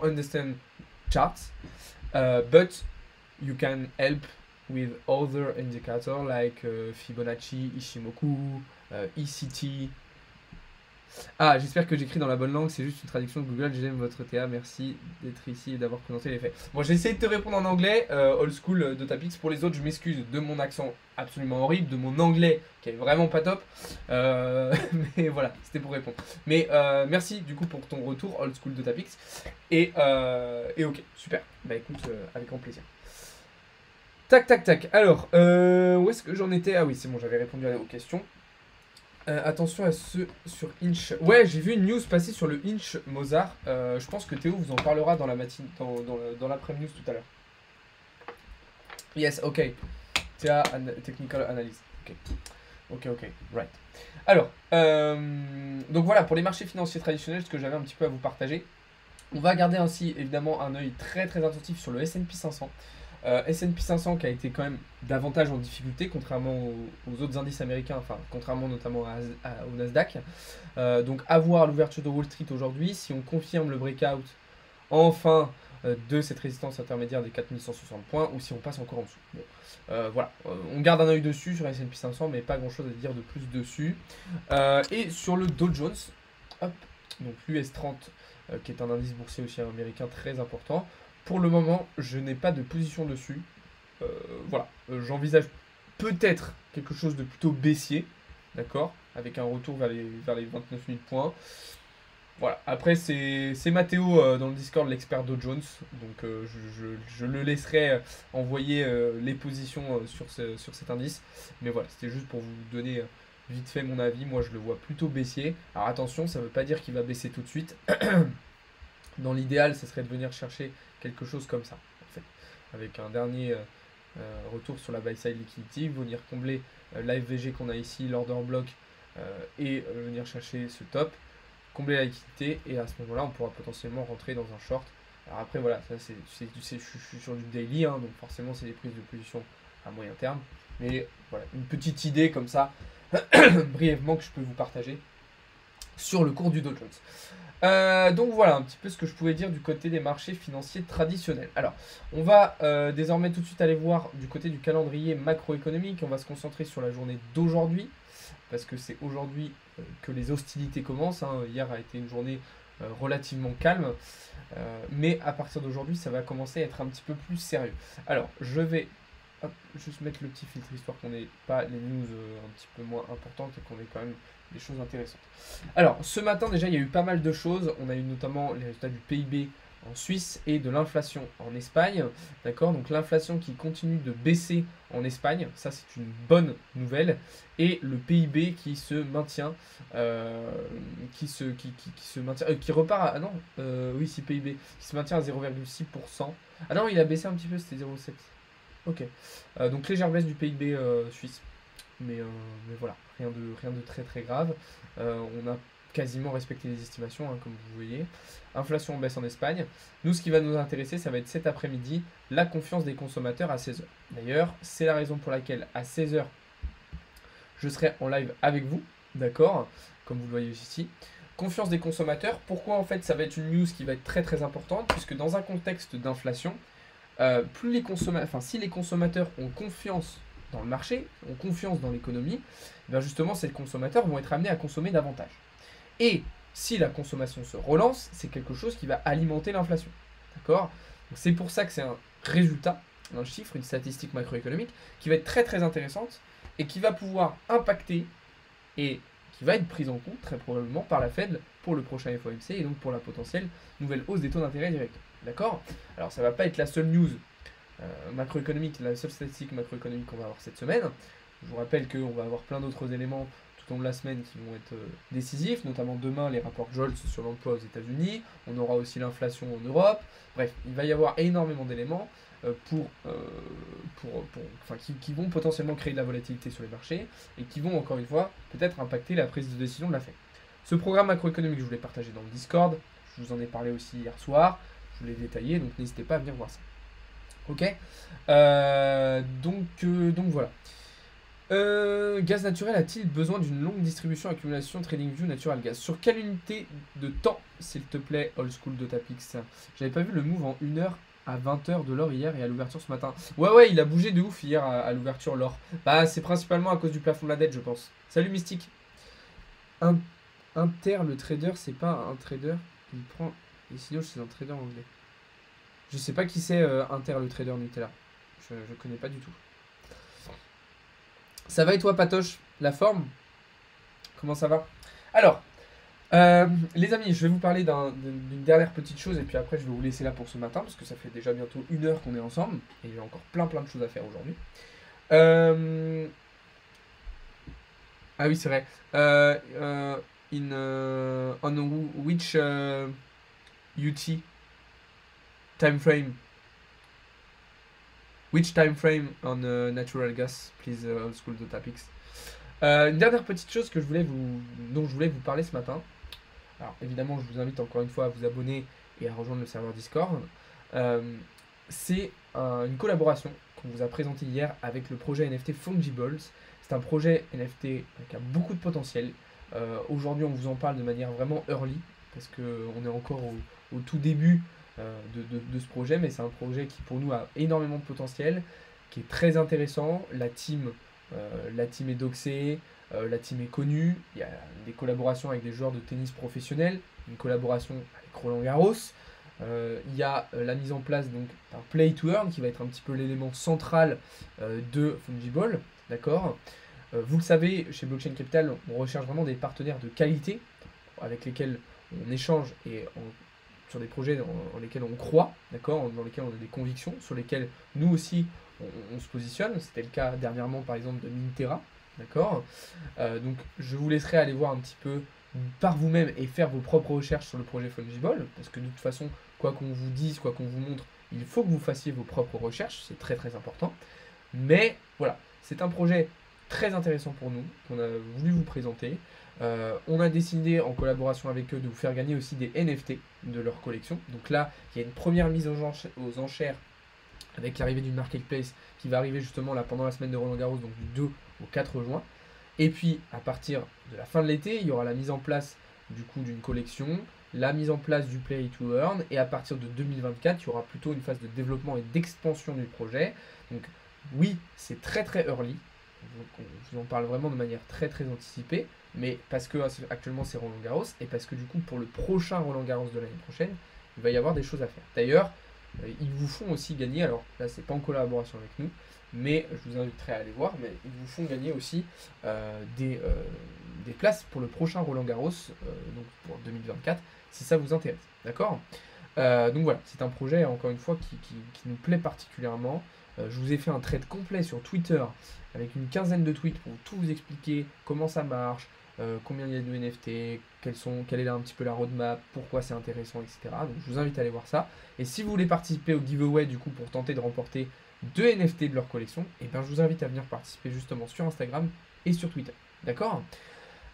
understand charts, but you can help with other indicator like Fibonacci, Ishimoku, ECT. Ah, j'espère que j'écris dans la bonne langue, c'est juste une traduction de Google. J'aime votre TA, merci d'être ici et d'avoir présenté les faits. Bon, j'ai essayé de te répondre en anglais, old school de Tapix. Pour les autres, je m'excuse de mon accent absolument horrible, de mon anglais qui est vraiment pas top. Mais voilà, c'était pour répondre. Mais merci du coup pour ton retour, old school de Tapix. Et ok, super. Bah écoute, avec grand plaisir. Tac, tac, tac. Alors, où est-ce que j'en étais? Ah oui, c'est bon, j'avais répondu aux questions. Attention à ceux sur Inch. Ouais, j'ai vu une news passer sur le Inch Mozart. Je pense que Théo vous en parlera dans la matinée, dans l'après-news tout à l'heure. Yes, ok. TA Technical Analysis. Ok, right. Alors, donc voilà, pour les marchés financiers traditionnels, ce que j'avais un petit peu à vous partager. On va garder ainsi évidemment un œil très très attentif sur le S&P 500. S&P 500 qui a été quand même davantage en difficulté contrairement aux autres indices américains, enfin contrairement notamment au Nasdaq. Donc à voir à l'ouverture de Wall Street aujourd'hui, si on confirme le breakout enfin de cette résistance intermédiaire des 4160 points ou si on passe encore en dessous. Bon, voilà, on garde un œil dessus sur S&P 500 mais pas grand chose à dire de plus dessus. Et sur le Dow Jones, hop, donc l'US 30 qui est un indice boursier aussi américain très important. Pour le moment, je n'ai pas de position dessus. Voilà, j'envisage peut-être quelque chose de plutôt baissier, d'accord, avec un retour vers les 29 000 points. Voilà, après c'est Mathéo dans le Discord, l'expert Dow Jones, donc je le laisserai envoyer les positions sur cet indice. Mais voilà, c'était juste pour vous donner vite fait mon avis. Moi je le vois plutôt baissier. Alors attention, ça ne veut pas dire qu'il va baisser tout de suite. Dans l'idéal, ce serait de venir chercher quelque chose comme ça, en fait, avec un dernier retour sur la buy side liquidity, venir combler l'AFVG qu'on a ici, l'order block, et venir chercher ce top, combler la liquidité, et à ce moment-là, on pourra potentiellement rentrer dans un short. Alors après, voilà, ça je suis sur du daily, hein, donc forcément, c'est des prises de position à moyen terme, mais voilà, une petite idée comme ça, brièvement, que je peux vous partager sur le cours du Dow Jones. Donc voilà un petit peu ce que je pouvais dire du côté des marchés financiers traditionnels. Alors, on va désormais tout de suite aller voir du côté du calendrier macroéconomique. On va se concentrer sur la journée d'aujourd'hui, parce que c'est aujourd'hui que les hostilités commencent, hein. Hier a été une journée relativement calme, mais à partir d'aujourd'hui, ça va commencer à être un petit peu plus sérieux. Alors, je vais juste mettre le petit filtre, histoire qu'on n'ait pas les news un petit peu moins importantes et qu'on ait quand même des choses intéressantes. Alors, ce matin, déjà, il y a eu pas mal de choses. On a eu notamment les résultats du PIB en Suisse et de l'inflation en Espagne. D'accord? Donc, l'inflation qui continue de baisser en Espagne, ça, c'est une bonne nouvelle. Et le PIB qui se maintient, qui repart à... Ah non, oui, si PIB, qui se maintient à 0,6%. Ah non, il a baissé un petit peu, c'était 0,7%. Ok, donc légère baisse du PIB suisse, mais voilà, rien de très très grave. On a quasiment respecté les estimations, hein, comme vous voyez. Inflation en baisse en Espagne. Nous, ce qui va nous intéresser, ça va être cet après-midi, la confiance des consommateurs à 16h. D'ailleurs, c'est la raison pour laquelle à 16h, je serai en live avec vous, d'accord, comme vous le voyez ici. Confiance des consommateurs, pourquoi en fait ça va être une news qui va être très très importante, puisque dans un contexte d'inflation, si les consommateurs ont confiance dans le marché, ont confiance dans l'économie, bien justement ces consommateurs vont être amenés à consommer davantage. Et si la consommation se relance, c'est quelque chose qui va alimenter l'inflation. D'accord? C'est pour ça que c'est un résultat, un chiffre, une statistique macroéconomique qui va être très très intéressante et qui va pouvoir impacter et qui va être prise en compte très probablement par la Fed pour le prochain FOMC et donc pour la potentielle nouvelle hausse des taux d'intérêt directs. D'accord? Alors ça ne va pas être la seule news macroéconomique, la seule statistique macroéconomique qu'on va avoir cette semaine. Je vous rappelle qu'on va avoir plein d'autres éléments tout au long de la semaine qui vont être décisifs, notamment demain les rapports Jolts sur l'emploi aux États-Unis, on aura aussi l'inflation en Europe. Bref, il va y avoir énormément d'éléments qui vont potentiellement créer de la volatilité sur les marchés et qui vont encore une fois peut-être impacter la prise de décision de la Fed. Ce programme macroéconomique, je vous l'ai partagé dans le Discord, je vous en ai parlé aussi hier soir, je vous l'ai détaillé, donc n'hésitez pas à venir voir ça. Ok, donc voilà. Gaz naturel a-t-il besoin d'une longue distribution, accumulation, TradingView, Natural Gas? Sur quelle unité de temps, s'il te plaît, Old School Dotapix? J'avais pas vu le move en 1 heure à 20h de l'or hier et à l'ouverture ce matin. Ouais, il a bougé de ouf hier à l'ouverture l'or. Bah, c'est principalement à cause du plafond de la dette, je pense. Salut Mystique. Inter, le trader, c'est pas un trader. Il prend les signaux chez un trader anglais. Je sais pas qui c'est Inter, le trader Nutella. Je connais pas du tout. Ça va et toi, Patoche? La forme? Comment ça va? Alors, les amis, je vais vous parler d'une dernière petite chose et puis après je vais vous laisser là pour ce matin parce que ça fait déjà bientôt 1 heure qu'on est ensemble et j'ai encore plein de choses à faire aujourd'hui. Ah oui, c'est vrai. On which UT time frame? Which time frame on natural gas, please, Old School Dotapix? Une dernière petite chose dont je voulais vous parler ce matin. Alors évidemment, je vous invite encore une fois à vous abonner et à rejoindre le serveur Discord. C'est une collaboration qu'on vous a présentée hier avec le projet NFT Fungibles. C'est un projet NFT qui a beaucoup de potentiel. Aujourd'hui, on vous en parle de manière vraiment early parce qu'on est encore au tout début de ce projet, mais c'est un projet qui pour nous a énormément de potentiel, qui est très intéressant. La team est doxée, la team est connue, il y a des collaborations avec des joueurs de tennis professionnels, une collaboration avec Roland Garros, il y a la mise en place donc d'un play to earn qui va être un petit peu l'élément central de Fungible, d'accord. Vous le savez, chez Blockchain Capital, on recherche vraiment des partenaires de qualité avec lesquels on échange et sur des projets dans lesquels on croit, d'accord, dans lesquels on a des convictions, sur lesquels nous aussi on se positionne. C'était le cas dernièrement par exemple de Mintera, d'accord. Donc je vous laisserai aller voir un petit peu par vous-même et faire vos propres recherches sur le projet Fungible, parce que de toute façon, quoi qu'on vous dise, quoi qu'on vous montre, il faut que vous fassiez vos propres recherches, c'est très très important. Mais voilà, c'est un projet très intéressant pour nous, qu'on a voulu vous présenter. On a décidé en collaboration avec eux de vous faire gagner aussi des NFT de leur collection. Donc là, il y a une première mise aux enchères avec l'arrivée d'une marketplace qui va arriver justement là pendant la semaine de Roland Garros, donc du 2 au 4 juin. Et puis à partir de la fin de l'été, il y aura la mise en place du coup d'une collection, la mise en place du Play to Earn, et à partir de 2024, il y aura plutôt une phase de développement et d'expansion du projet. Donc oui, c'est très très early. On vous en parle vraiment de manière très très anticipée, mais parce que actuellement c'est Roland Garros et parce que du coup pour le prochain Roland Garros de l'année prochaine, il va y avoir des choses à faire. D'ailleurs, ils vous font aussi gagner, alors là c'est pas en collaboration avec nous, mais je vous inviterai à aller voir, mais ils vous font gagner aussi des places pour le prochain Roland Garros, donc pour 2024, si ça vous intéresse, d'accord. Donc voilà, c'est un projet encore une fois qui nous plaît particulièrement. Je vous ai fait un trade complet sur Twitter avec une quinzaine de tweets pour tout vous expliquer comment ça marche, combien il y a de NFT, quelle est un petit peu la roadmap, pourquoi c'est intéressant, etc. Donc je vous invite à aller voir ça. Et si vous voulez participer au giveaway du coup pour tenter de remporter 2 NFT de leur collection, et ben je vous invite à venir participer justement sur Instagram et sur Twitter. D'accord.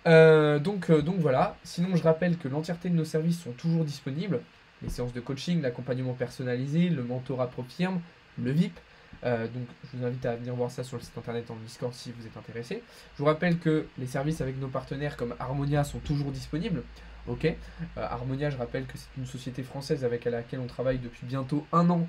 Donc voilà. Sinon je rappelle que l'entièreté de nos services sont toujours disponibles. Les séances de coaching, l'accompagnement personnalisé, le mentorat pro firme, le VIP. Donc je vous invite à venir voir ça sur le site internet en Discord si vous êtes intéressé. Je vous rappelle que les services avec nos partenaires comme Harmonia sont toujours disponibles. Ok. Harmonia, je rappelle que c'est une société française avec laquelle on travaille depuis bientôt 1 an,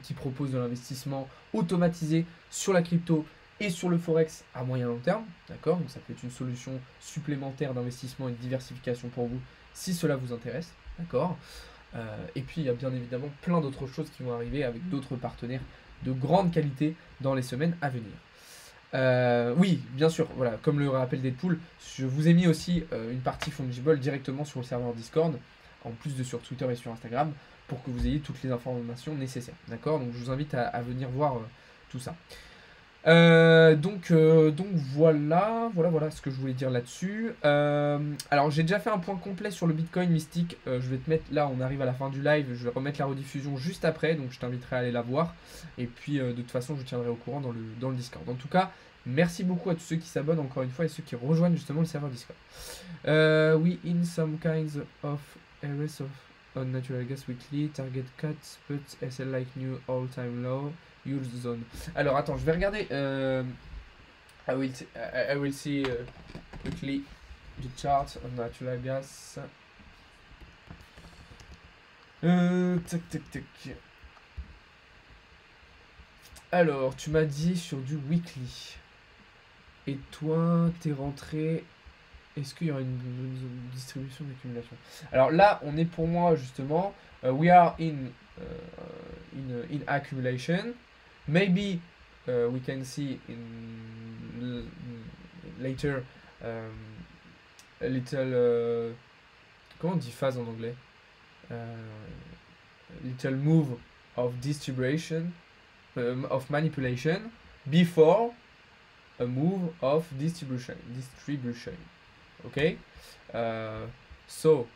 qui propose de l'investissement automatisé sur la crypto et sur le Forex à moyen long terme, d'accord? Donc ça peut être une solution supplémentaire d'investissement et de diversification pour vous si cela vous intéresse, d'accord? Et puis il y a bien évidemment plein d'autres choses qui vont arriver avec d'autres partenaires de grande qualité dans les semaines à venir. Oui, bien sûr, voilà, comme le rappelle Deadpool, je vous ai mis aussi une partie fungible directement sur le serveur Discord, en plus de sur Twitter et sur Instagram, pour que vous ayez toutes les informations nécessaires, d'accord? Donc je vous invite à venir voir tout ça. Donc voilà ce que je voulais dire là-dessus. Alors j'ai déjà fait un point complet sur le Bitcoin Mystique. Je vais te mettre là, on arrive à la fin du live. Je vais remettre la rediffusion juste après, donc je t'inviterai à aller la voir. Et puis de toute façon, je tiendrai au courant dans le Discord. En tout cas, merci beaucoup à tous ceux qui s'abonnent encore une fois et ceux qui rejoignent justement le serveur Discord. We in some kinds of areas of on natural gas weekly target cuts, but SL like new all-time low. Use zone. Alors attends, je vais regarder. I will see quickly the chart on natural gas. Tac tac tac. Alors, tu m'as dit sur du weekly. Et toi, t'es rentré. Est-ce qu'il y aura une distribution d'accumulation? Alors là, on est pour moi justement. We are in accumulation. Maybe we can see in later a little comment on dit phase en anglais? Little move of distribution, of manipulation before a move of distribution. Ok? So,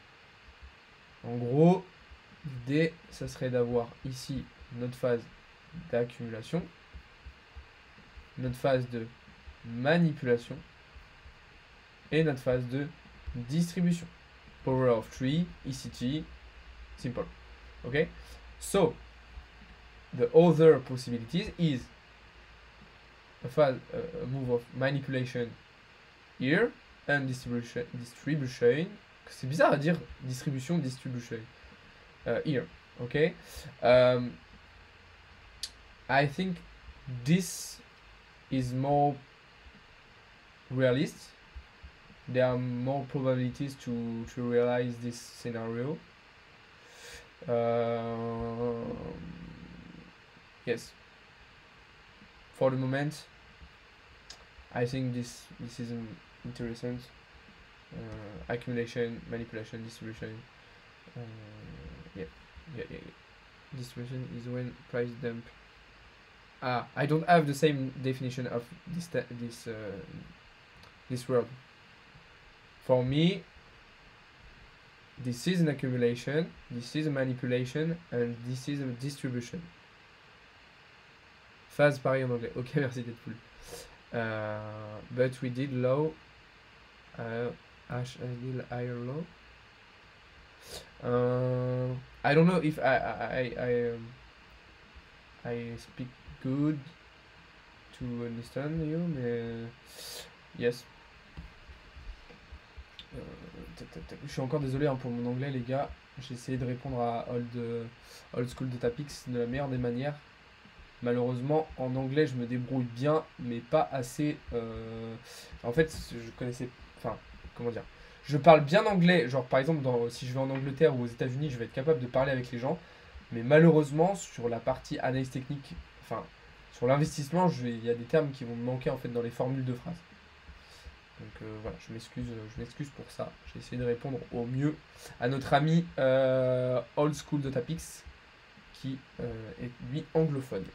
en gros, l'idée, ça serait d'avoir ici notre phase d'accumulation, notre phase de manipulation et notre phase de distribution. Power of 3, ECT, simple. Okay? So, the other possibilities is a move of manipulation here and distribution. C'est bizarre à dire distribution here. Okay? I think this is more realist. There are more probabilities to realize this scenario. Yes. For the moment, I think this is interesting. Accumulation, manipulation, distribution. Yeah. Distribution is when price dump. I don't have the same definition of this word. For me, this is an accumulation, this is a manipulation, and this is a distribution. Phase pareil en anglais. Ok, merci Deadpool. But we did low. Did higher low. I don't know if I speak good to understand you, mais yes. Je suis encore désolé pour mon anglais, les gars. J'ai essayé de répondre à Old School Datapix de la meilleure des manières. Malheureusement, en anglais, je me débrouille bien, mais pas assez. En fait, je connaissais. Enfin, comment dire? Je parle bien anglais. Genre, par exemple, si je vais en Angleterre ou aux États-Unis, je vais être capable de parler avec les gens. Mais malheureusement, sur la partie analyse technique, enfin, sur l'investissement, il y a des termes qui vont me manquer en fait dans les formules de phrases. Donc voilà, je m'excuse pour ça. J'ai essayé de répondre au mieux à notre ami Old School Datapix, qui est lui anglophone.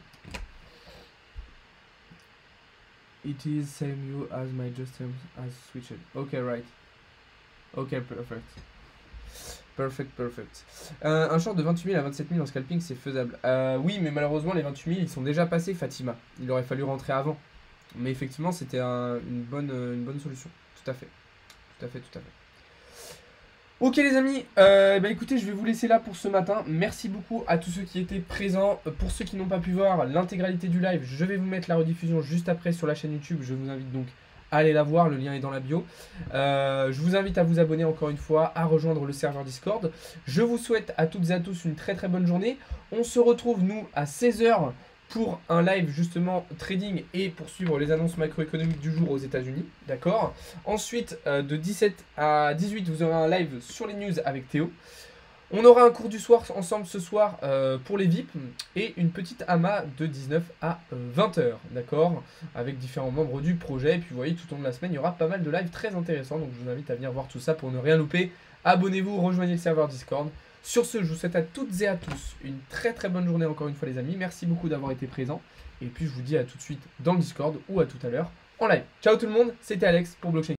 It is same you as my just terms as switched. Okay, right. Okay, perfect. Un short de 28 000 à 27 000 en scalping, c'est faisable. Oui, mais malheureusement, les 28 000, ils sont déjà passés, Fatima. Il aurait fallu rentrer avant. Mais effectivement, c'était une bonne solution. Tout à fait. Ok les amis, écoutez, je vais vous laisser là pour ce matin. Merci beaucoup à tous ceux qui étaient présents. Pour ceux qui n'ont pas pu voir l'intégralité du live, je vais vous mettre la rediffusion juste après sur la chaîne YouTube. Je vous invite donc à aller la voir, le lien est dans la bio. Je vous invite à vous abonner encore une fois, à rejoindre le serveur Discord. Je vous souhaite à toutes et à tous une très très bonne journée. On se retrouve nous à 16 h pour un live justement trading et pour suivre les annonces macroéconomiques du jour aux États-Unis, d'accord. Ensuite, de 17 à 18, vous aurez un live sur les news avec Théo. On aura un cours du soir ensemble ce soir pour les VIP et une petite AMA de 19 à 20h, d'accord, avec différents membres du projet. Et puis vous voyez, tout au long de la semaine, il y aura pas mal de lives très intéressants, donc je vous invite à venir voir tout ça pour ne rien louper. Abonnez-vous, rejoignez le serveur Discord. Sur ce, je vous souhaite à toutes et à tous une très très bonne journée encore une fois les amis. Merci beaucoup d'avoir été présents. Et puis je vous dis à tout de suite dans le Discord ou à tout à l'heure en live. Ciao tout le monde, c'était Alex pour Blockchain.